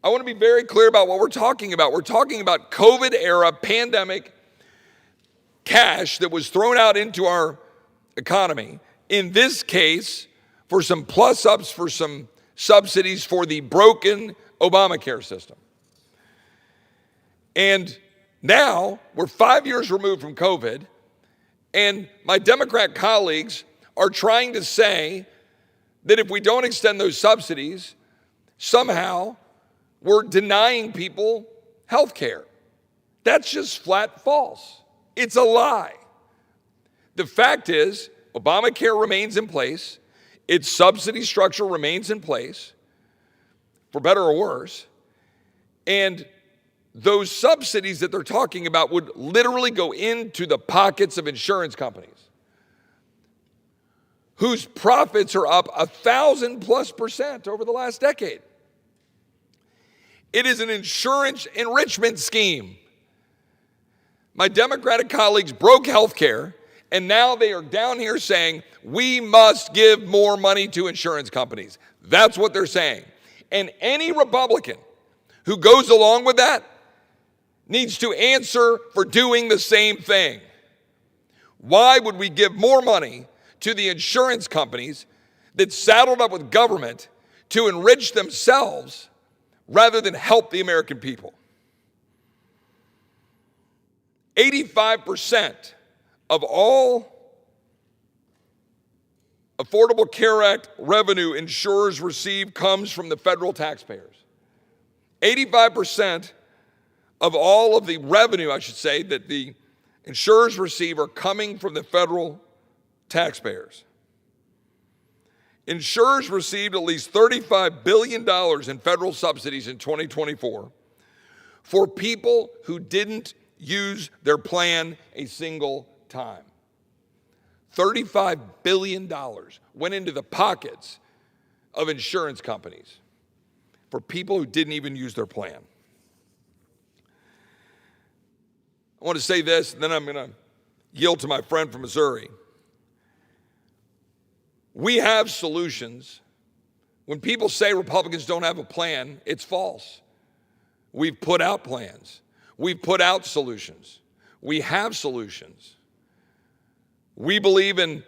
I want to be very clear about what we're talking about. We're talking about COVID-era pandemic cash that was thrown out into our economy. In this case, for some plus-ups, for some subsidies for the broken Obamacare system. And now, we're 5 years removed from COVID, and my Democrat colleagues are trying to say that if we don't extend those subsidies, somehow we're denying people health care. That's just flat false. It's a lie. The fact is, Obamacare remains in place. Its subsidy structure remains in place, for better or worse. And those subsidies that they're talking about would literally go into the pockets of insurance companies, whose profits are up 1,000+% over the last decade. It is an insurance enrichment scheme. My Democratic colleagues broke health care, and now they are down here saying, we must give more money to insurance companies. That's what they're saying. And any Republican who goes along with that needs to answer for doing the same thing. Why would we give more money to the insurance companies that saddled up with government to enrich themselves rather than help the American people? 85% of all Affordable Care Act revenue insurers receive comes from the federal taxpayers. 85% of all of the revenue, I should say, that the insurers receive are coming from the federal taxpayers. Insurers received at least $35 billion in federal subsidies in 2024 for people who didn't use their plan a single time. $35 billion went into the pockets of insurance companies for people who didn't even use their plan. I want to say this, and then I'm going to yield to my friend from Missouri. We have solutions. When people say Republicans don't have a plan, it's false. We've put out plans. We've put out solutions. We have solutions. We believe in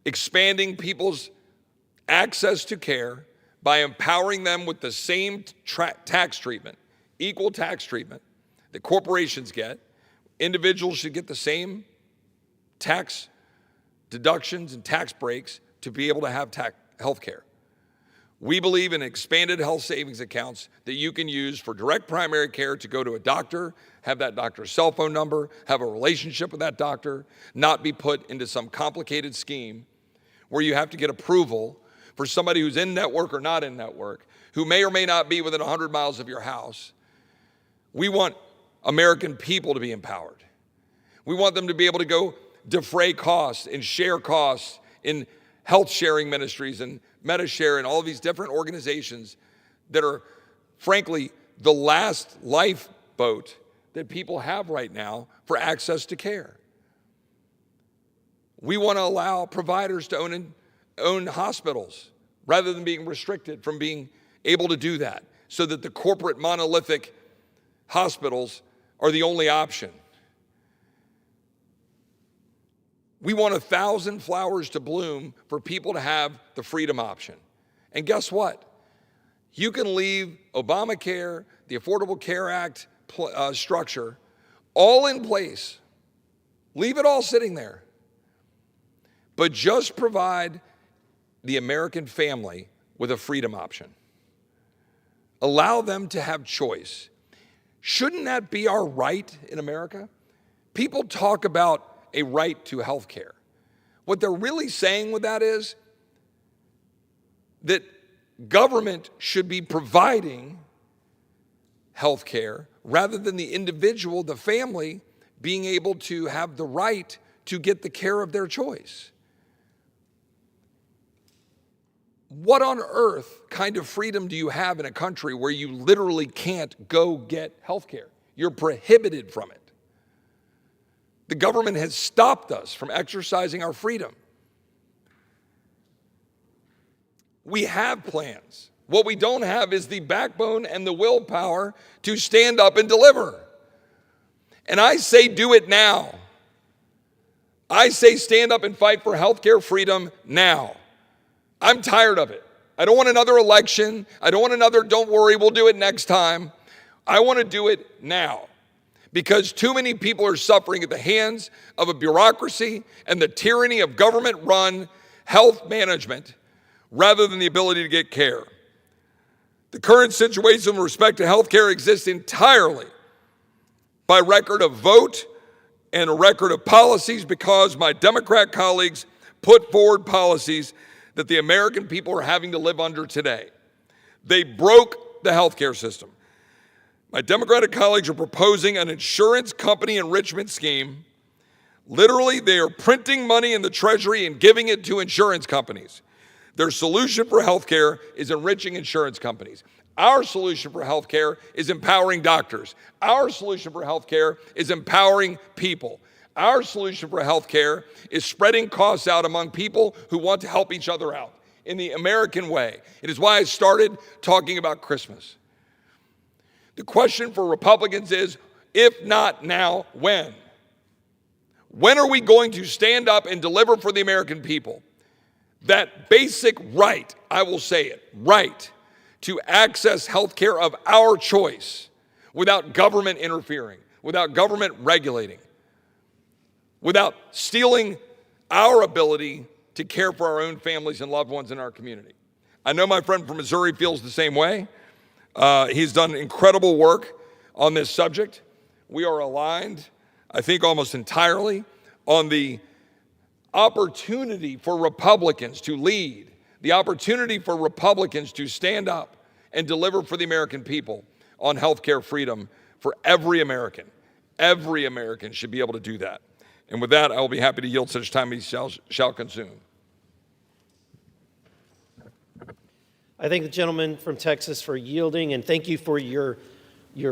expanding people's access to care by empowering them with the same tax treatment, equal tax treatment that corporations get. Individuals should get the same tax deductions and tax breaks to be able to have health care. We believe in expanded health savings accounts that you can use for direct primary care to go to a doctor, have that doctor's cell phone number, have a relationship with that doctor, not be put into some complicated scheme where you have to get approval for somebody who's in network or not in network, who may or may not be within 100 miles of your house. We want American people to be empowered. We want them to be able to go defray costs and share costs in health sharing ministries and MediShare and all these different organizations that are, frankly, the last lifeboat that people have right now for access to care. We want to allow providers to own hospitals rather than being restricted from being able to do that, so that the corporate monolithic hospitals are the only option. We want 1,000 flowers to bloom for people to have the freedom option. And guess what? You can leave Obamacare, the Affordable Care Act structure, all in place. Leave it all sitting there. But just provide the American family with a freedom option. Allow them to have choice. Shouldn't that be our right in America? People talk about a right to health care. What they're really saying with that is that government should be providing health care rather than the individual, the family, being able to have the right to get the care of their choice. What on earth kind of freedom do you have in a country where you literally can't go get health care? You're prohibited from it. The government has stopped us from exercising our freedom. We have plans. What we don't have is the backbone and the willpower to stand up and deliver. And I say do it now. I say stand up and fight for healthcare freedom now. I'm tired of it. I don't want another election. I don't want another don't worry, we'll do it next time. I want to do it now. Because too many people are suffering at the hands of a bureaucracy and the tyranny of government-run health management rather than the ability to get care. The current situation with respect to health care exists entirely by record of vote and a record of policies because my Democrat colleagues put forward policies that the American people are having to live under today. They broke the healthcare system. My Democratic colleagues are proposing an insurance company enrichment scheme. Literally, they are printing money in the Treasury and giving it to insurance companies. Their solution for healthcare is enriching insurance companies. Our solution for healthcare is empowering doctors. Our solution for healthcare is empowering people. Our solution for healthcare is spreading costs out among people who want to help each other out in the American way. It is why I started talking about Christmas. The question for Republicans is If not now, when? When are we going to stand up and deliver for the American people that basic right, I will say it, right, to access health care of our choice without government interfering, without government regulating, without stealing our ability to care for our own families and loved ones in our community? I know my friend from Missouri feels the same way. He's done incredible work on this subject. We are aligned, I think, almost entirely on the opportunity for Republicans to lead, the opportunity for Republicans to stand up and deliver for the American people on health care freedom for every American. Every American should be able to do that. And with that, I will be happy to yield such time as he shall consume. I thank the gentleman from Texas for yielding, and thank you for your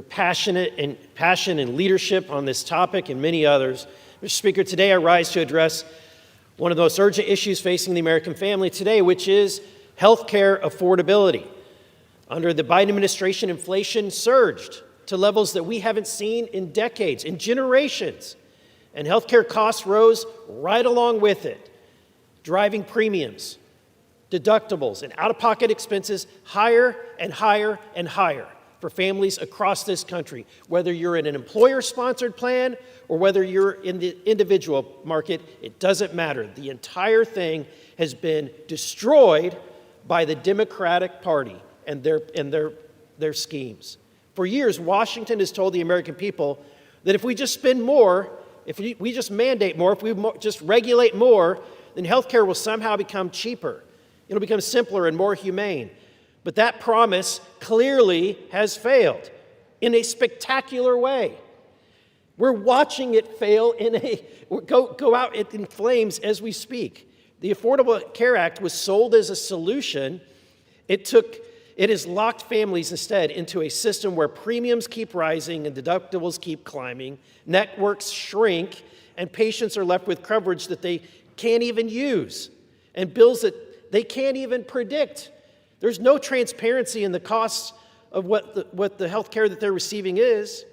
passion and leadership on this topic and many others. Mr. Speaker, today I rise to address one of the most urgent issues facing the American family today, which is health care affordability. Under the Biden administration, inflation surged to levels that we haven't seen in decades, in generations, and health care costs rose right along with it, driving premiums, deductibles, and out-of-pocket expenses higher and higher and higher for families across this country, whether you're in an employer-sponsored plan or whether you're in the individual market. It doesn't matter. The entire thing has been destroyed by the Democratic Party and their schemes. For years, Washington has told the American people that if we just spend more, if we just mandate more, if we just regulate more, then healthcare will somehow become cheaper. It'll become simpler and more humane. But that promise clearly has failed in a spectacular way. We're watching it fail go out in flames as we speak. The Affordable Care Act was sold as a solution. It has locked families instead into a system where premiums keep rising and deductibles keep climbing, networks shrink, and patients are left with coverage that they can't even use, and bills that they can't even predict. There's no transparency in the costs of what the health care that they're receiving is.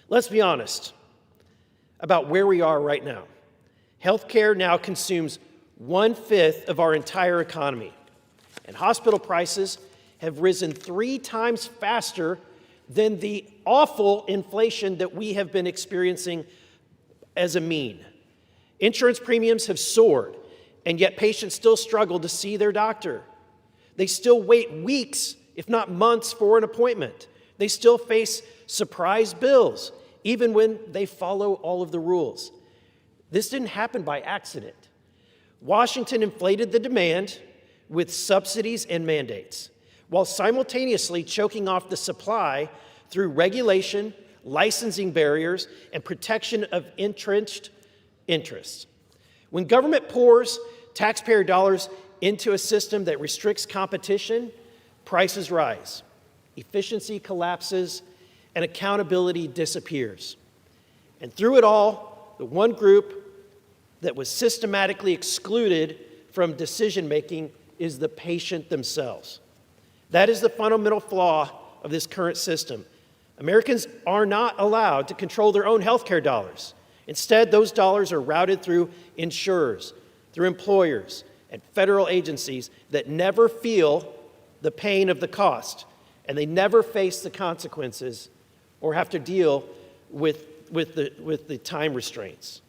Let's be honest about where we are right now. Health care now consumes 1/5 of our entire economy, and hospital prices have risen 3 times faster than the awful inflation that we have been experiencing as a mean. Insurance premiums have soared, and yet patients still struggle to see their doctor. They still wait weeks, if not months, for an appointment. They still face surprise bills, even when they follow all of the rules. This didn't happen by accident. Washington inflated the demand with subsidies and mandates, while simultaneously choking off the supply through regulation, licensing barriers, and protection of entrenched interests. When government pours taxpayer dollars into a system that restricts competition, prices rise, efficiency collapses, and accountability disappears. And through it all, the one group that was systematically excluded from decision-making is the patient themselves. That is the fundamental flaw of this current system. Americans are not allowed to control their own healthcare dollars. Instead, those dollars are routed through insurers, through employers, and federal agencies that never feel the pain of the cost, and they never face the consequences or have to deal with the time restraints.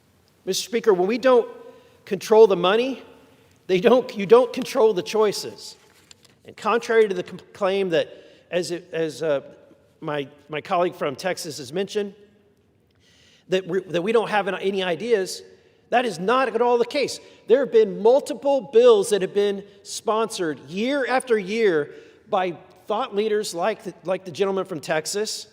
Mr. Speaker, when we don't control the money, you don't control the choices. And contrary to the claim that, as my colleague from Texas has mentioned, that we don't have any ideas, that is not at all the case. There have been multiple bills that have been sponsored year after year by thought leaders like the gentleman from Texas,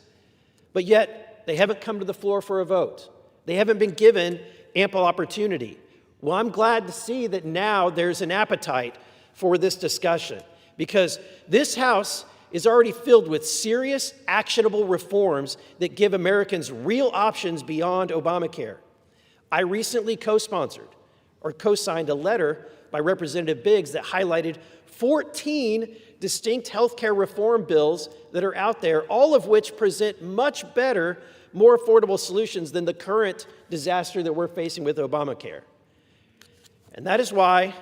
but yet they haven't come to the floor for a vote. They haven't been given ample opportunity. Well, I'm glad to see that now there's an appetite for this discussion, because this House is already filled with serious, actionable reforms that give Americans real options beyond Obamacare. I recently co-signed a letter by Representative Biggs that highlighted 14 distinct health care reform bills that are out there, all of which present much better more affordable solutions than the current disaster that we're facing with Obamacare. And that is why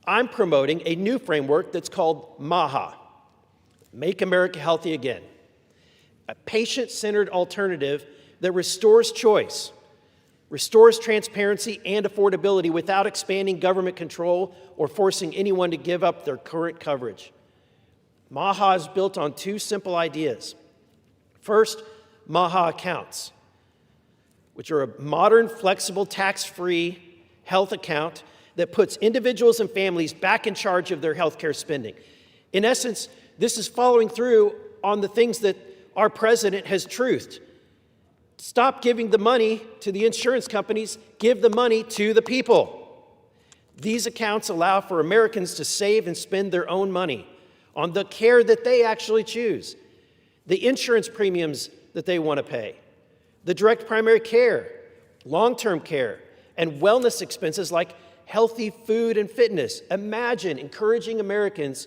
I'm promoting a new framework that's called MAHA, Make America Healthy Again, a patient-centered alternative that restores choice, restores transparency and affordability without expanding government control or forcing anyone to give up their current coverage. MAHA is built on two simple ideas. First, MAHA accounts, which are a modern, flexible, tax-free health account that puts individuals and families back in charge of their health care spending. In essence, this is following through on the things that our president has truthed. Stop giving the money to the insurance companies, give the money to the people. These accounts allow for Americans to save and spend their own money on the care that they actually choose, the insurance premiums that they want to pay, the direct primary care, long-term care, and wellness expenses like healthy food and fitness. Imagine encouraging Americans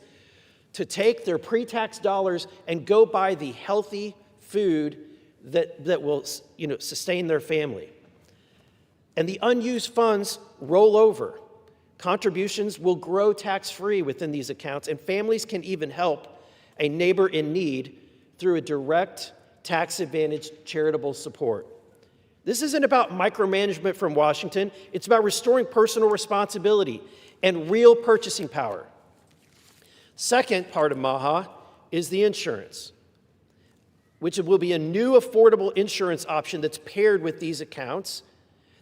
to take their pre-tax dollars and go buy the healthy food that will sustain their family. And the unused funds roll over. Contributions will grow tax-free within these accounts, and families can even help a neighbor in need through a direct, tax-advantaged charitable support. This isn't about micromanagement from Washington. It's about restoring personal responsibility and real purchasing power. Second part of MAHA is the insurance, which will be a new affordable insurance option that's paired with these accounts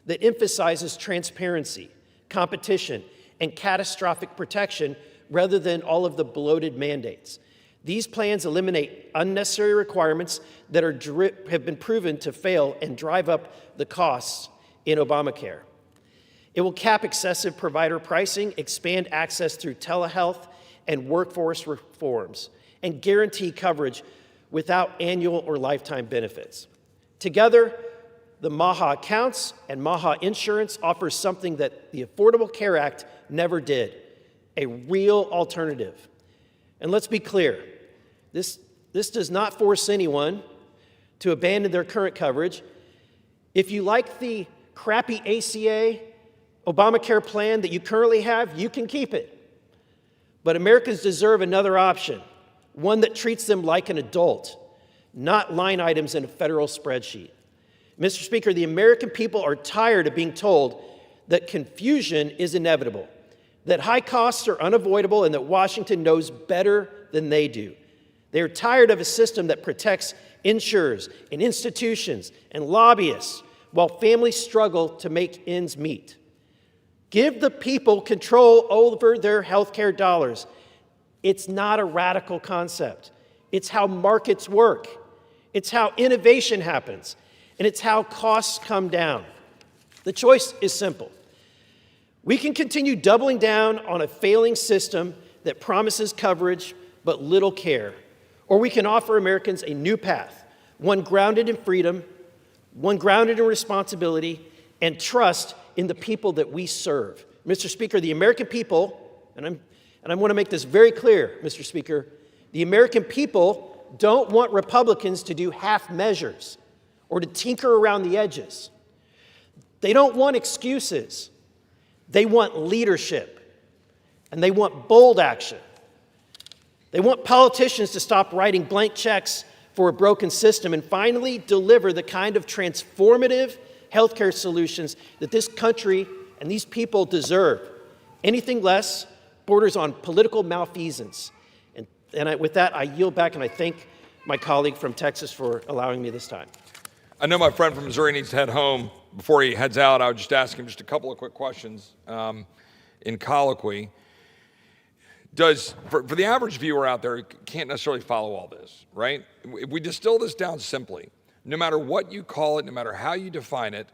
that emphasizes transparency, competition, and catastrophic protection rather than all of the bloated mandates. These plans eliminate unnecessary requirements that have been proven to fail and drive up the costs in Obamacare. It will cap excessive provider pricing, expand access through telehealth and workforce reforms, and guarantee coverage without annual or lifetime benefits. Together, the MAHA accounts and MAHA insurance offers something that the Affordable Care Act never did, a real alternative. And let's be clear, this does not force anyone to abandon their current coverage. If you like the crappy ACA Obamacare plan that you currently have, you can keep it. But Americans deserve another option, one that treats them like an adult, not line items in a federal spreadsheet. Mr. Speaker, the American people are tired of being told that confusion is inevitable, that high costs are unavoidable, and that Washington knows better than they do. They are tired of a system that protects insurers and institutions and lobbyists while families struggle to make ends meet. Give the people control over their health care dollars. It's not a radical concept. It's how markets work. It's how innovation happens. And it's how costs come down. The choice is simple. We can continue doubling down on a failing system that promises coverage but little care, or we can offer Americans a new path, one grounded in freedom, one grounded in responsibility, and trust in the people that we serve. Mr. Speaker, the American people, and I want to make this very clear, Mr. Speaker, the American people don't want Republicans to do half measures or to tinker around the edges. They don't want excuses. They want leadership, and they want bold action. They want politicians to stop writing blank checks for a broken system and finally deliver the kind of transformative healthcare solutions that this country and these people deserve. Anything less borders on political malfeasance. With that, I yield back, and I thank my colleague from Texas for allowing me this time. I know my friend from Missouri needs to head home. Before he heads out, I would just ask him just a couple of quick questions in colloquy. For the average viewer out there who can't necessarily follow all this, right? If we distill this down simply, no matter what you call it, no matter how you define it,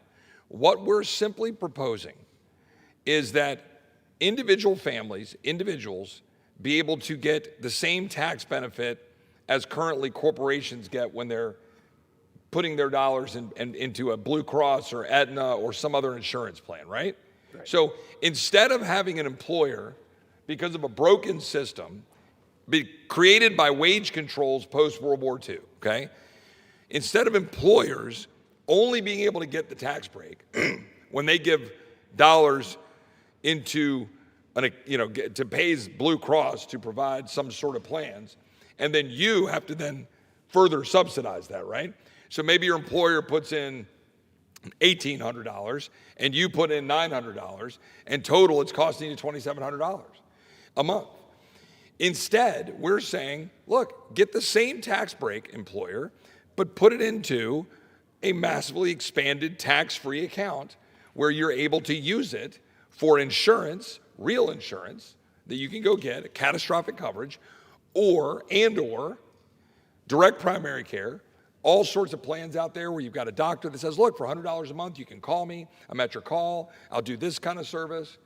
what we're simply proposing is that individual families, individuals, be able to get the same tax benefit as currently corporations get when they're putting their dollars into a Blue Cross or Aetna or some other insurance plan, right? So instead of having an employer, because of a broken system, be created by wage controls post-World War II, okay? Instead of employers only being able to get the tax break when they give dollars into to pays Blue Cross to provide some sort of plans, and then you have to then further subsidize that, right? So maybe your employer puts in $1,800 and you put in $900, and total it's costing you $2,700 a month. Instead, we're saying, look, get the same tax break, employer, but put it into a massively expanded tax-free account where you're able to use it for insurance, real insurance, that you can go get, a catastrophic coverage, or direct primary care, all sorts of plans out there where you've got a doctor that says, look, for $100 a month, you can call me, I'm at your call, I'll do this kind of service,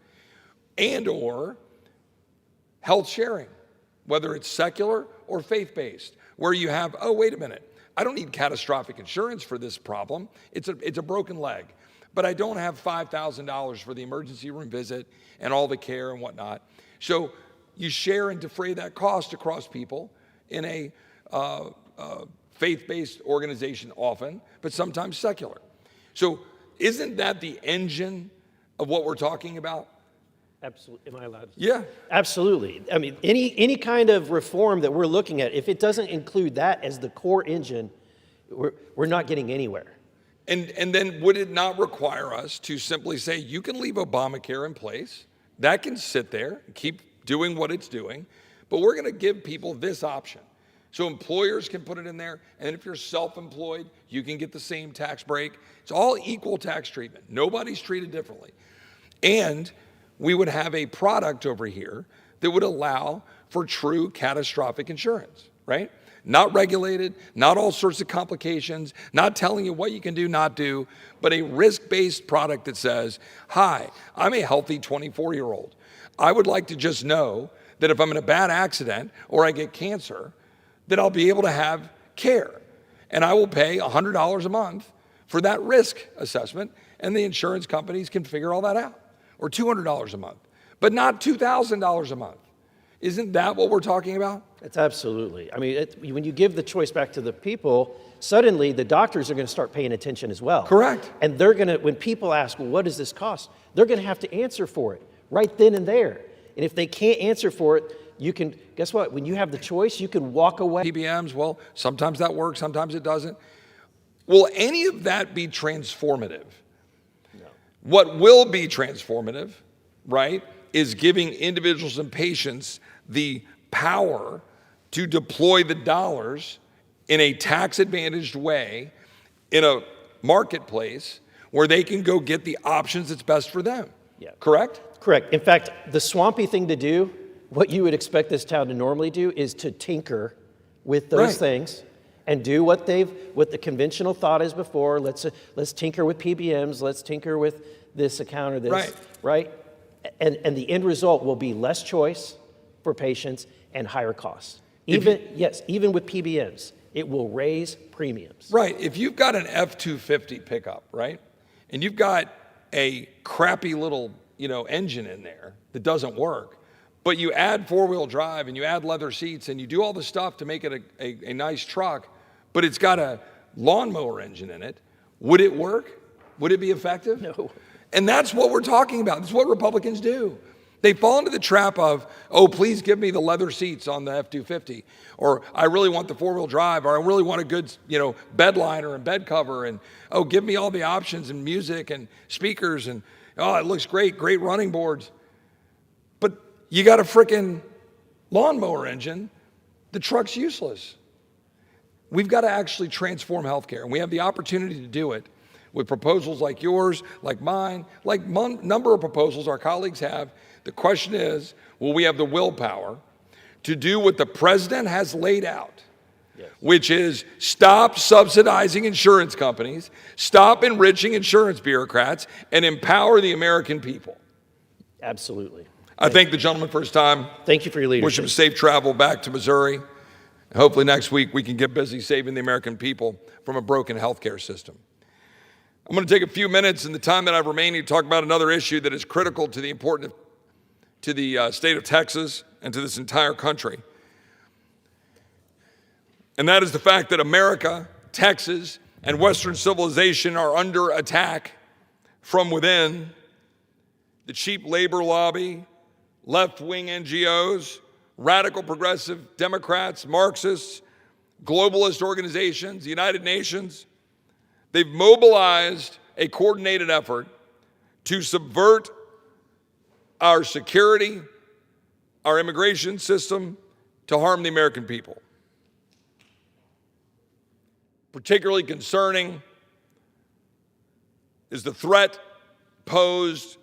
or health sharing, whether it's secular or faith-based, where you have, oh, wait a minute, I don't need catastrophic insurance for this problem. It's a broken leg, but I don't have $5,000 for the emergency room visit and all the care and whatnot. So you share and defray that cost across people in a faith-based organization often, but sometimes secular. So isn't that the engine of what we're talking about? Absolutely. Am I allowed to? Yeah. Absolutely. I mean, any kind of reform that we're looking at, if it doesn't include that as the core engine, we're not getting anywhere. And then would it not require us to simply say, you can leave Obamacare in place, that can sit there, keep doing what it's doing, but we're going to give people this option. So employers can put it in there, and if you're self-employed, you can get the same tax break. It's all equal tax treatment. Nobody's treated differently. And we would have a product over here that would allow for true catastrophic insurance, right? Not regulated, not all sorts of complications, not telling you what you can do, not do, but a risk-based product that says, hi, I'm a healthy 24-year-old. I would like to just know that if I'm in a bad accident or I get cancer, that I'll be able to have care. And I will pay $100 a month for that risk assessment, and the insurance companies can figure all that out. Or $200 a month, but not $2,000 a month. Isn't that what we're talking about? That's absolutely. I mean, when you give the choice back to the people, suddenly the doctors are going to start paying attention as well. Correct. And they're going to, when people ask, well, what does this cost? They're going to have to answer for it right then and there. And if they can't answer for it, you can, guess what? When you have the choice, you can walk away. PBMs, well, sometimes that works, sometimes it doesn't. Will any of that be transformative? What will be transformative, right, is giving individuals and patients the power to deploy the dollars in a tax-advantaged way in a marketplace where they can go get the options that's best for them. Yeah. Correct? Correct. In fact, the swampy thing to do, what you would expect this town to normally do, is to tinker with those things and do what the conventional thought is before. Let's tinker with PBMs. Let's tinker with this account or this, right? And the end result will be less choice for patients and higher costs. Even with PBMs, it will raise premiums. Right. If you've got an F-250 pickup, right, and you've got a crappy little, engine in there that doesn't work, but you add four-wheel drive and you add leather seats and you do all the stuff to make it a nice truck, but it's got a lawnmower engine in it, would it work? Would it be effective? No. And that's what we're talking about. That's what Republicans do. They fall into the trap of, oh, please give me the leather seats on the F-250, or I really want the four-wheel drive, or I really want a good, bed liner and bed cover, and oh, give me all the options and music and speakers, and oh, it looks great running boards. But you got a frickin' lawnmower engine, the truck's useless. We've got to actually transform healthcare, and we have the opportunity to do it with proposals like yours, like mine, like number of proposals our colleagues have. The question is, will we have the willpower to do what the president has laid out, which is stop subsidizing insurance companies, stop enriching insurance bureaucrats, and empower the American people? Absolutely. I thank the gentleman for his time. Thank you for your leadership. Wish him safe travel back to Missouri. Hopefully next week we can get busy saving the American people from a broken healthcare system. I'm going to take a few minutes in the time that I've remaining to talk about another issue that is critical to the state of Texas and to this entire country. And that is the fact that America Texas, and Western civilization are under attack from within. The cheap labor lobby, left-wing NGOs, radical progressive Democrats, Marxists, globalist organizations, the United Nations, they've mobilized a coordinated effort to subvert our security, our immigration system, to harm the American people. Particularly concerning is the threat posed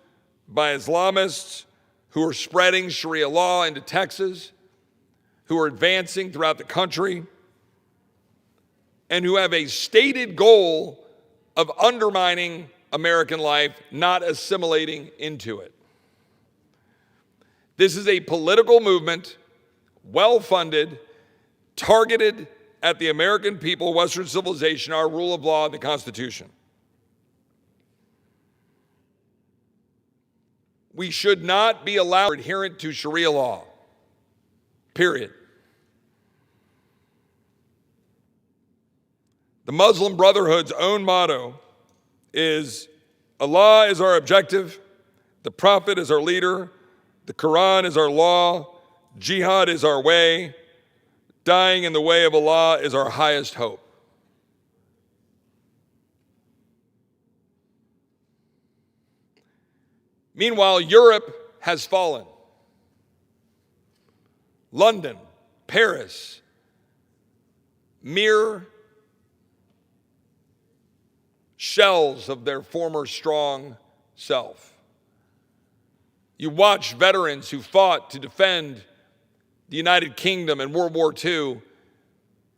by Islamists who are spreading Shari'a law into Texas, who are advancing throughout the country, and who have a stated goal of undermining American life, not assimilating into it. This is a political movement, well-funded, targeted at the American people, Western civilization, our rule of law, and the Constitution. We should not be allowed adherent to Shari'a law, period. The Muslim Brotherhood's own motto is, Allah is our objective, the Prophet is our leader, the Quran is our law, jihad is our way, dying in the way of Allah is our highest hope. Meanwhile, Europe has fallen. London, Paris, mere shells of their former strong self. You watch veterans who fought to defend the United Kingdom in World War II,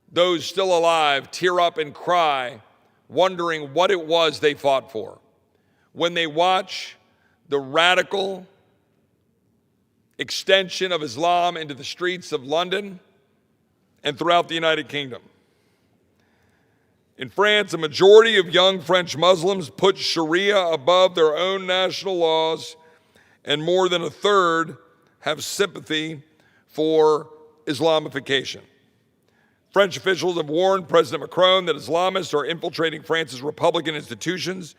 those still alive tear up and cry, wondering what it was they fought for. When they watch the radical extension of Islam into the streets of London and throughout the United Kingdom. In France, a majority of young French Muslims put Shari'a above their own national laws, and more than a third have sympathy for Islamification. French officials have warned President Macron that Islamists are infiltrating France's Republican institutions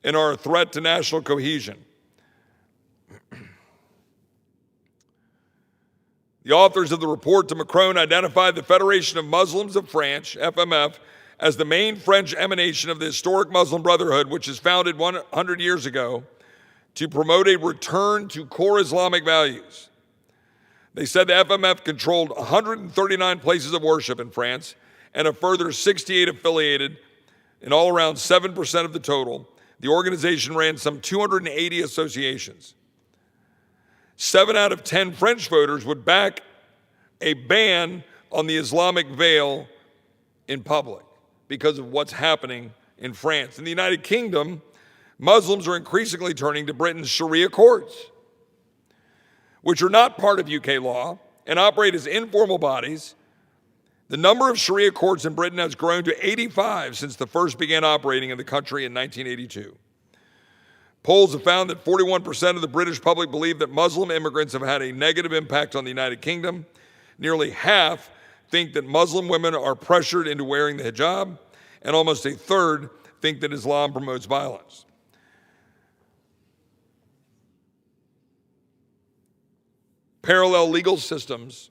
and are a threat to national cohesion. The authors of the report to Macron identified the Federation of Muslims of France, FMF, as the main French emanation of the historic Muslim Brotherhood, which was founded 100 years ago to promote a return to core Islamic values. They said the FMF controlled 139 places of worship in France and a further 68 affiliated, in all around 7% of the total. The organization ran some 280 associations. 7 out of 10 French voters would back a ban on the Islamic veil in public because of what's happening in France. In the United Kingdom, Muslims are increasingly turning to Britain's Shari'a courts, which are not part of UK law and operate as informal bodies. The number of Shari'a courts in Britain has grown to 85 since the first began operating in the country in 1982. Polls have found that 41% of the British public believe that Muslim immigrants have had a negative impact on the United Kingdom. Nearly half think that Muslim women are pressured into wearing the hijab, and almost a third think that Islam promotes violence. Parallel legal systems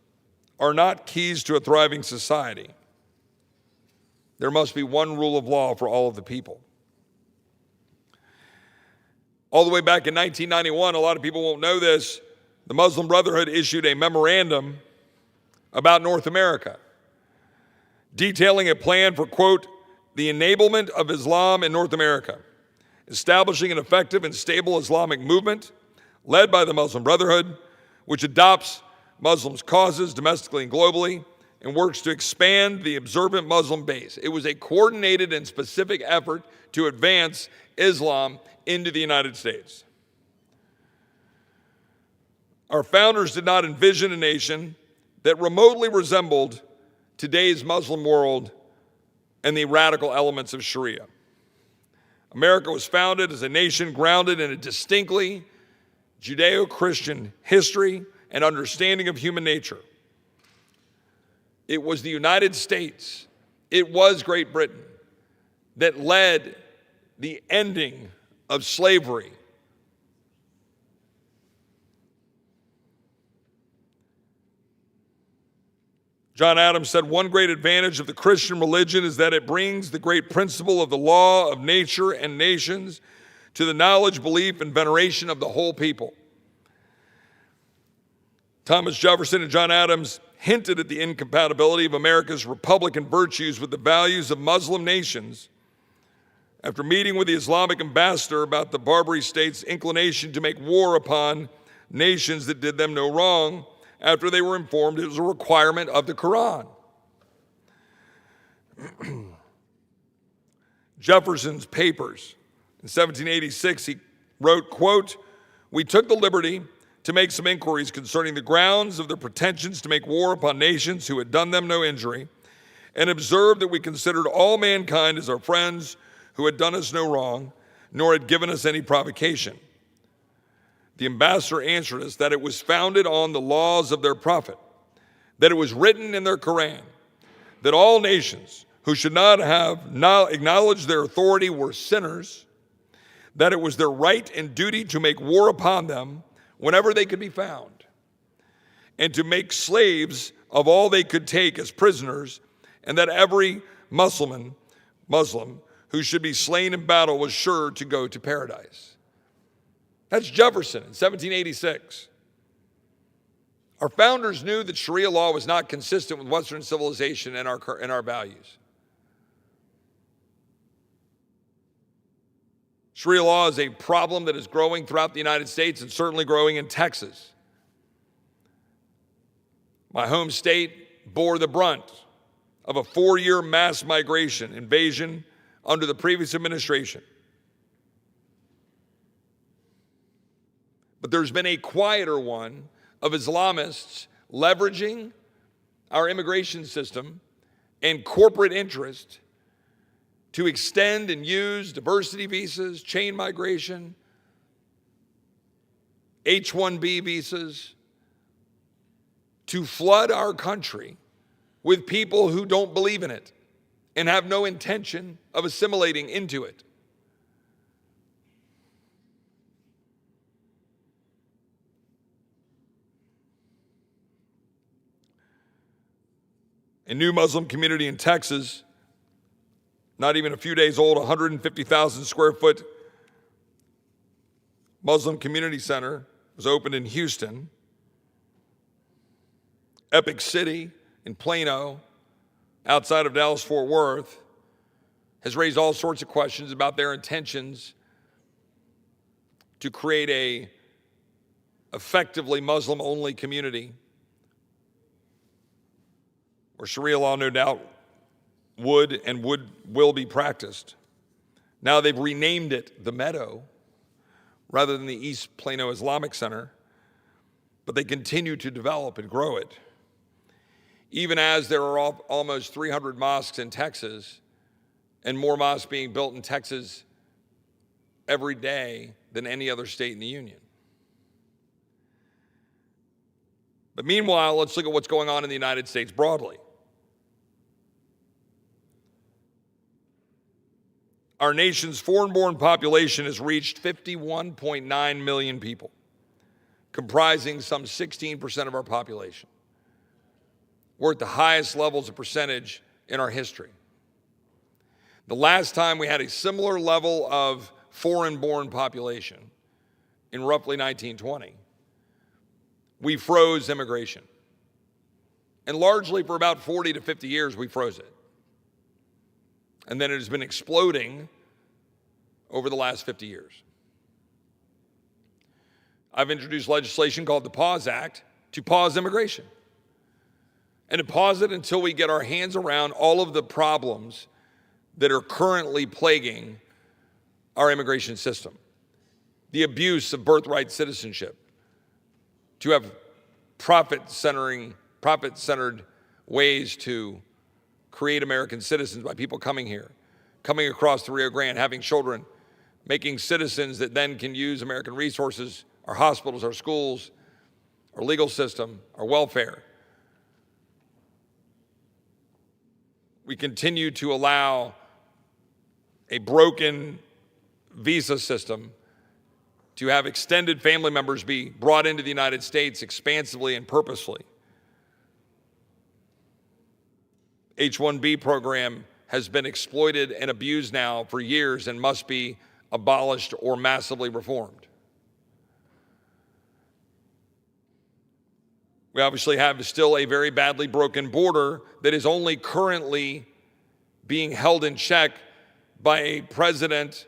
are not keys to a thriving society. There must be one rule of law for all of the people. All the way back in 1991, a lot of people won't know this, the Muslim Brotherhood issued a memorandum about North America, detailing a plan for, quote, the enablement of Islam in North America, establishing an effective and stable Islamic movement led by the Muslim Brotherhood, which adopts Muslims' causes domestically and globally and works to expand the observant Muslim base. It was a coordinated and specific effort to advance Islam into the United States. Our founders did not envision a nation that remotely resembled today's Muslim world and the radical elements of Shari'a. America was founded as a nation grounded in a distinctly Judeo-Christian history and understanding of human nature. It was the United States It was Great Britain that led the ending of slavery. John Adams said, "One great advantage of the Christian religion is that it brings the great principle of the law of nature and nations to the knowledge, belief, and veneration of the whole people." Thomas Jefferson and John Adams hinted at the incompatibility of America's Republican virtues with the values of Muslim nations after meeting with the Islamic ambassador about the Barbary states' inclination to make war upon nations that did them no wrong, after they were informed it was a requirement of the Quran. Jefferson's papers. In 1786, he wrote, quote, "We took the liberty to make some inquiries concerning the grounds of their pretensions to make war upon nations who had done them no injury, and observed that we considered all mankind as our friends who had done us no wrong, nor had given us any provocation. The ambassador answered us that it was founded on the laws of their prophet, that it was written in their Quran, that all nations who should not have acknowledged their authority were sinners, that it was their right and duty to make war upon them whenever they could be found, and to make slaves of all they could take as prisoners, and that every Muslim who should be slain in battle was sure to go to paradise." That's Jefferson in 1786. Our founders knew that Shari'a law was not consistent with Western civilization and our values. Shari'a law is a problem that is growing throughout the United States and certainly growing in Texas. My home state bore the brunt of a 4-year mass migration invasion under the previous administration. But there's been a quieter one of Islamists leveraging our immigration system and corporate interest to extend and use diversity visas, chain migration, H-1B visas, to flood our country with people who don't believe in it and have no intention of assimilating into it. A new Muslim community in Texas, not even a few days old, 150,000 square foot Muslim community center was opened in Houston. Epic City in Plano, outside of Dallas-Fort Worth, has raised all sorts of questions about their intentions to create a effectively Muslim-only community where Shari'a law no doubt will be practiced. Now they've renamed it the Meadow rather than the East Plano Islamic Center, but they continue to develop and grow it. Even as there are almost 300 mosques in Texas and more mosques being built in Texas every day than any other state in the union. But meanwhile, let's look at what's going on in the United States broadly. Our nation's foreign-born population has reached 51.9 million people, comprising some 16% of our population. We're at the highest levels of percentage in our history. The last time we had a similar level of foreign-born population, in roughly 1920, we froze immigration. And largely for about 40 to 50 years, we froze it. And then it has been exploding over the last 50 years. I've introduced legislation called the PAUSE Act to pause immigration. And to pause it until we get our hands around all of the problems that are currently plaguing our immigration system. The abuse of birthright citizenship, to have profit-centered ways to create American citizens by people coming here, coming across the Rio Grande, having children, making citizens that then can use American resources, our hospitals, our schools, our legal system, our welfare. we continue to allow a broken visa system to have extended family members be brought into the United States expansively and purposefully. H-1B program has been exploited and abused now for years and must be abolished or massively reformed. We obviously have still a very badly broken border that is only currently being held in check by a president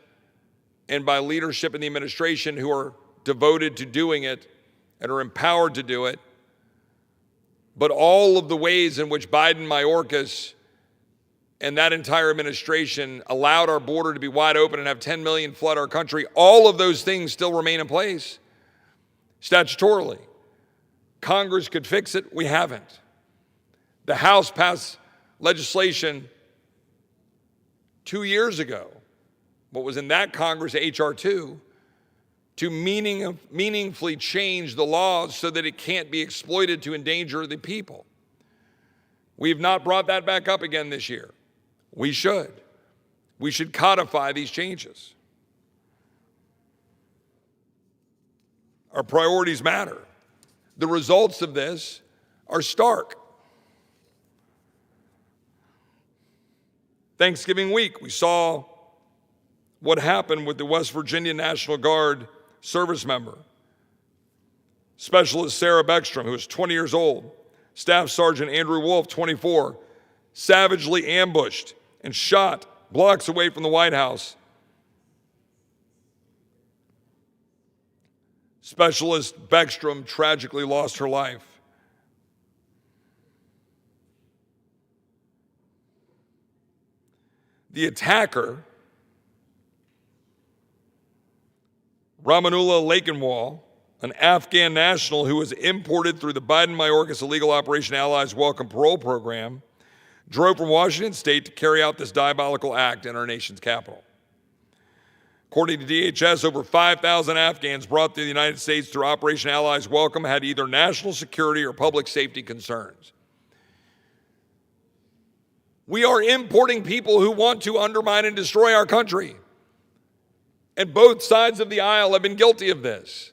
and by leadership in the administration who are devoted to doing it and are empowered to do it. But all of the ways in which Biden, Mayorkas, and that entire administration allowed our border to be wide open and have 10 million flood our country, all of those things still remain in place statutorily. Congress could fix it. We haven't. The House passed legislation 2 years ago, what was in that Congress, H.R. 2, to meaningfully change the laws so that it can't be exploited to endanger the people. We have not brought that back up again this year. We should. We should codify these changes. Our priorities matter. The results of this are stark. Thanksgiving week, we saw what happened with the West Virginia National Guard service member, Specialist Sarah Beckstrom, who was 20 years old, Staff Sergeant Andrew Wolf, 24, savagely ambushed and shot blocks away from the White House. Specialist Beckstrom tragically lost her life. The attacker, Ramanullah Lakenwal, an Afghan national who was imported through the Biden-Mayorkas illegal Operation Allies Welcome Parole program, drove from Washington State to carry out this diabolical act in our nation's capital. According to DHS, over 5,000 Afghans brought to the United States through Operation Allies Welcome had either national security or public safety concerns. We are importing people who want to undermine and destroy our country. And both sides of the aisle have been guilty of this.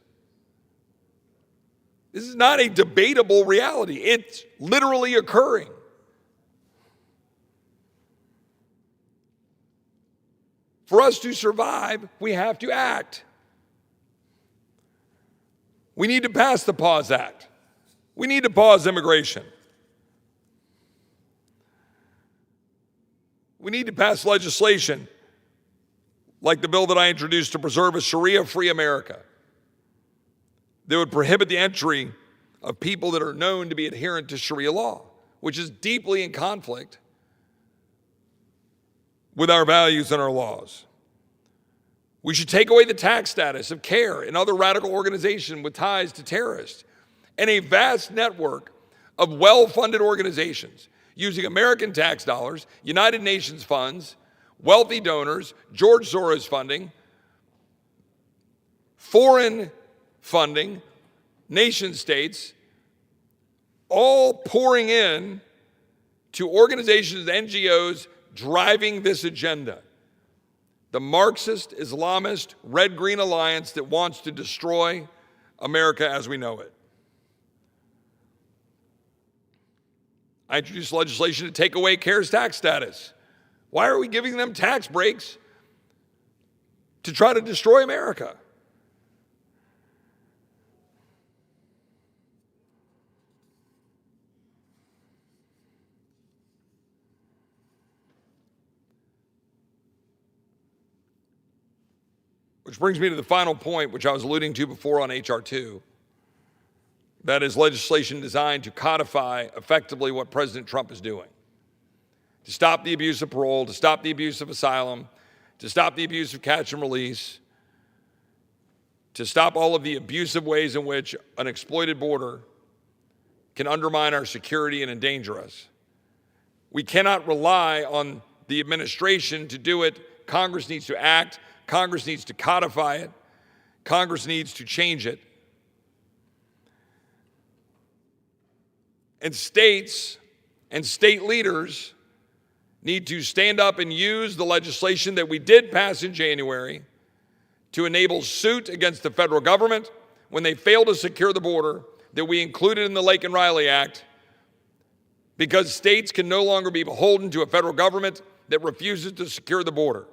This is not a debatable reality. It's literally occurring. For us to survive, we have to act. We need to pass the Pause Act. We need to pause immigration. We need to pass legislation like the bill that I introduced to preserve a Shari'a-free America that would prohibit the entry of people that are known to be adherent to Shari'a law, which is deeply in conflict with our values and our laws. We should take away the tax status of CARE and other radical organizations with ties to terrorists, and a vast network of well-funded organizations using American tax dollars, United Nations funds, wealthy donors, George Soros funding, foreign funding, nation states, all pouring in to organizations, NGOs, driving this agenda. The Marxist, Islamist, red-green alliance that wants to destroy America as we know it. I introduced legislation to take away CARE's tax status. Why are we giving them tax breaks to try to destroy America? Which brings me to the final point, which I was alluding to before on H.R. 2. That is legislation designed to codify effectively what President Trump is doing. To stop the abuse of parole, to stop the abuse of asylum, to stop the abuse of catch and release, to stop all of the abusive ways in which an exploited border can undermine our security and endanger us. We cannot rely on the administration to do it. Congress needs to act. Congress needs to codify it. Congress needs to change it. And states and state leaders need to stand up and use the legislation that we did pass in January to enable suit against the federal government when they fail to secure the border that we included in the Lake and Riley Act, because states can no longer be beholden to a federal government that refuses to secure the border.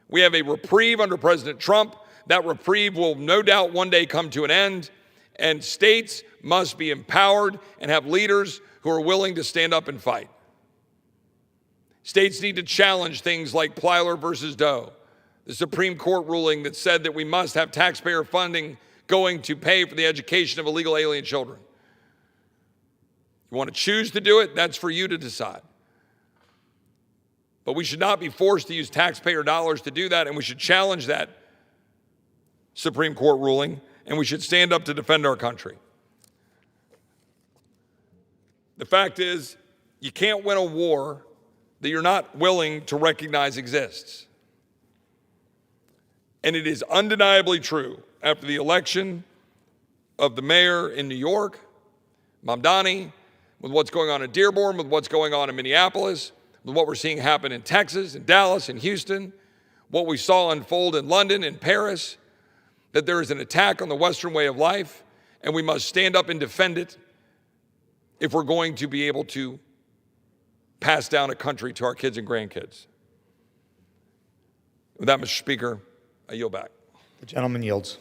We have a reprieve under President Trump. That reprieve will no doubt one day come to an end, and states must be empowered and have leaders who are willing to stand up and fight. States need to challenge things like Plyler versus Doe, the Supreme Court ruling that said that we must have taxpayer funding going to pay for the education of illegal alien children. You want to choose to do it, that's for you to decide. But we should not be forced to use taxpayer dollars to do that, and we should challenge that Supreme Court ruling, and we should stand up to defend our country. The fact is, you can't win a war that you're not willing to recognize exists. And it is undeniably true after the election of the mayor in New York, Mamdani, with what's going on in Dearborn, with what's going on in Minneapolis, with what we're seeing happen in Texas, in Dallas, in Houston, what we saw unfold in London, in Paris, that there is an attack on the Western way of life, and we must stand up and defend it if we're going to be able to pass down a country to our kids and grandkids. With that, Mr. Speaker, I yield back. The gentleman yields.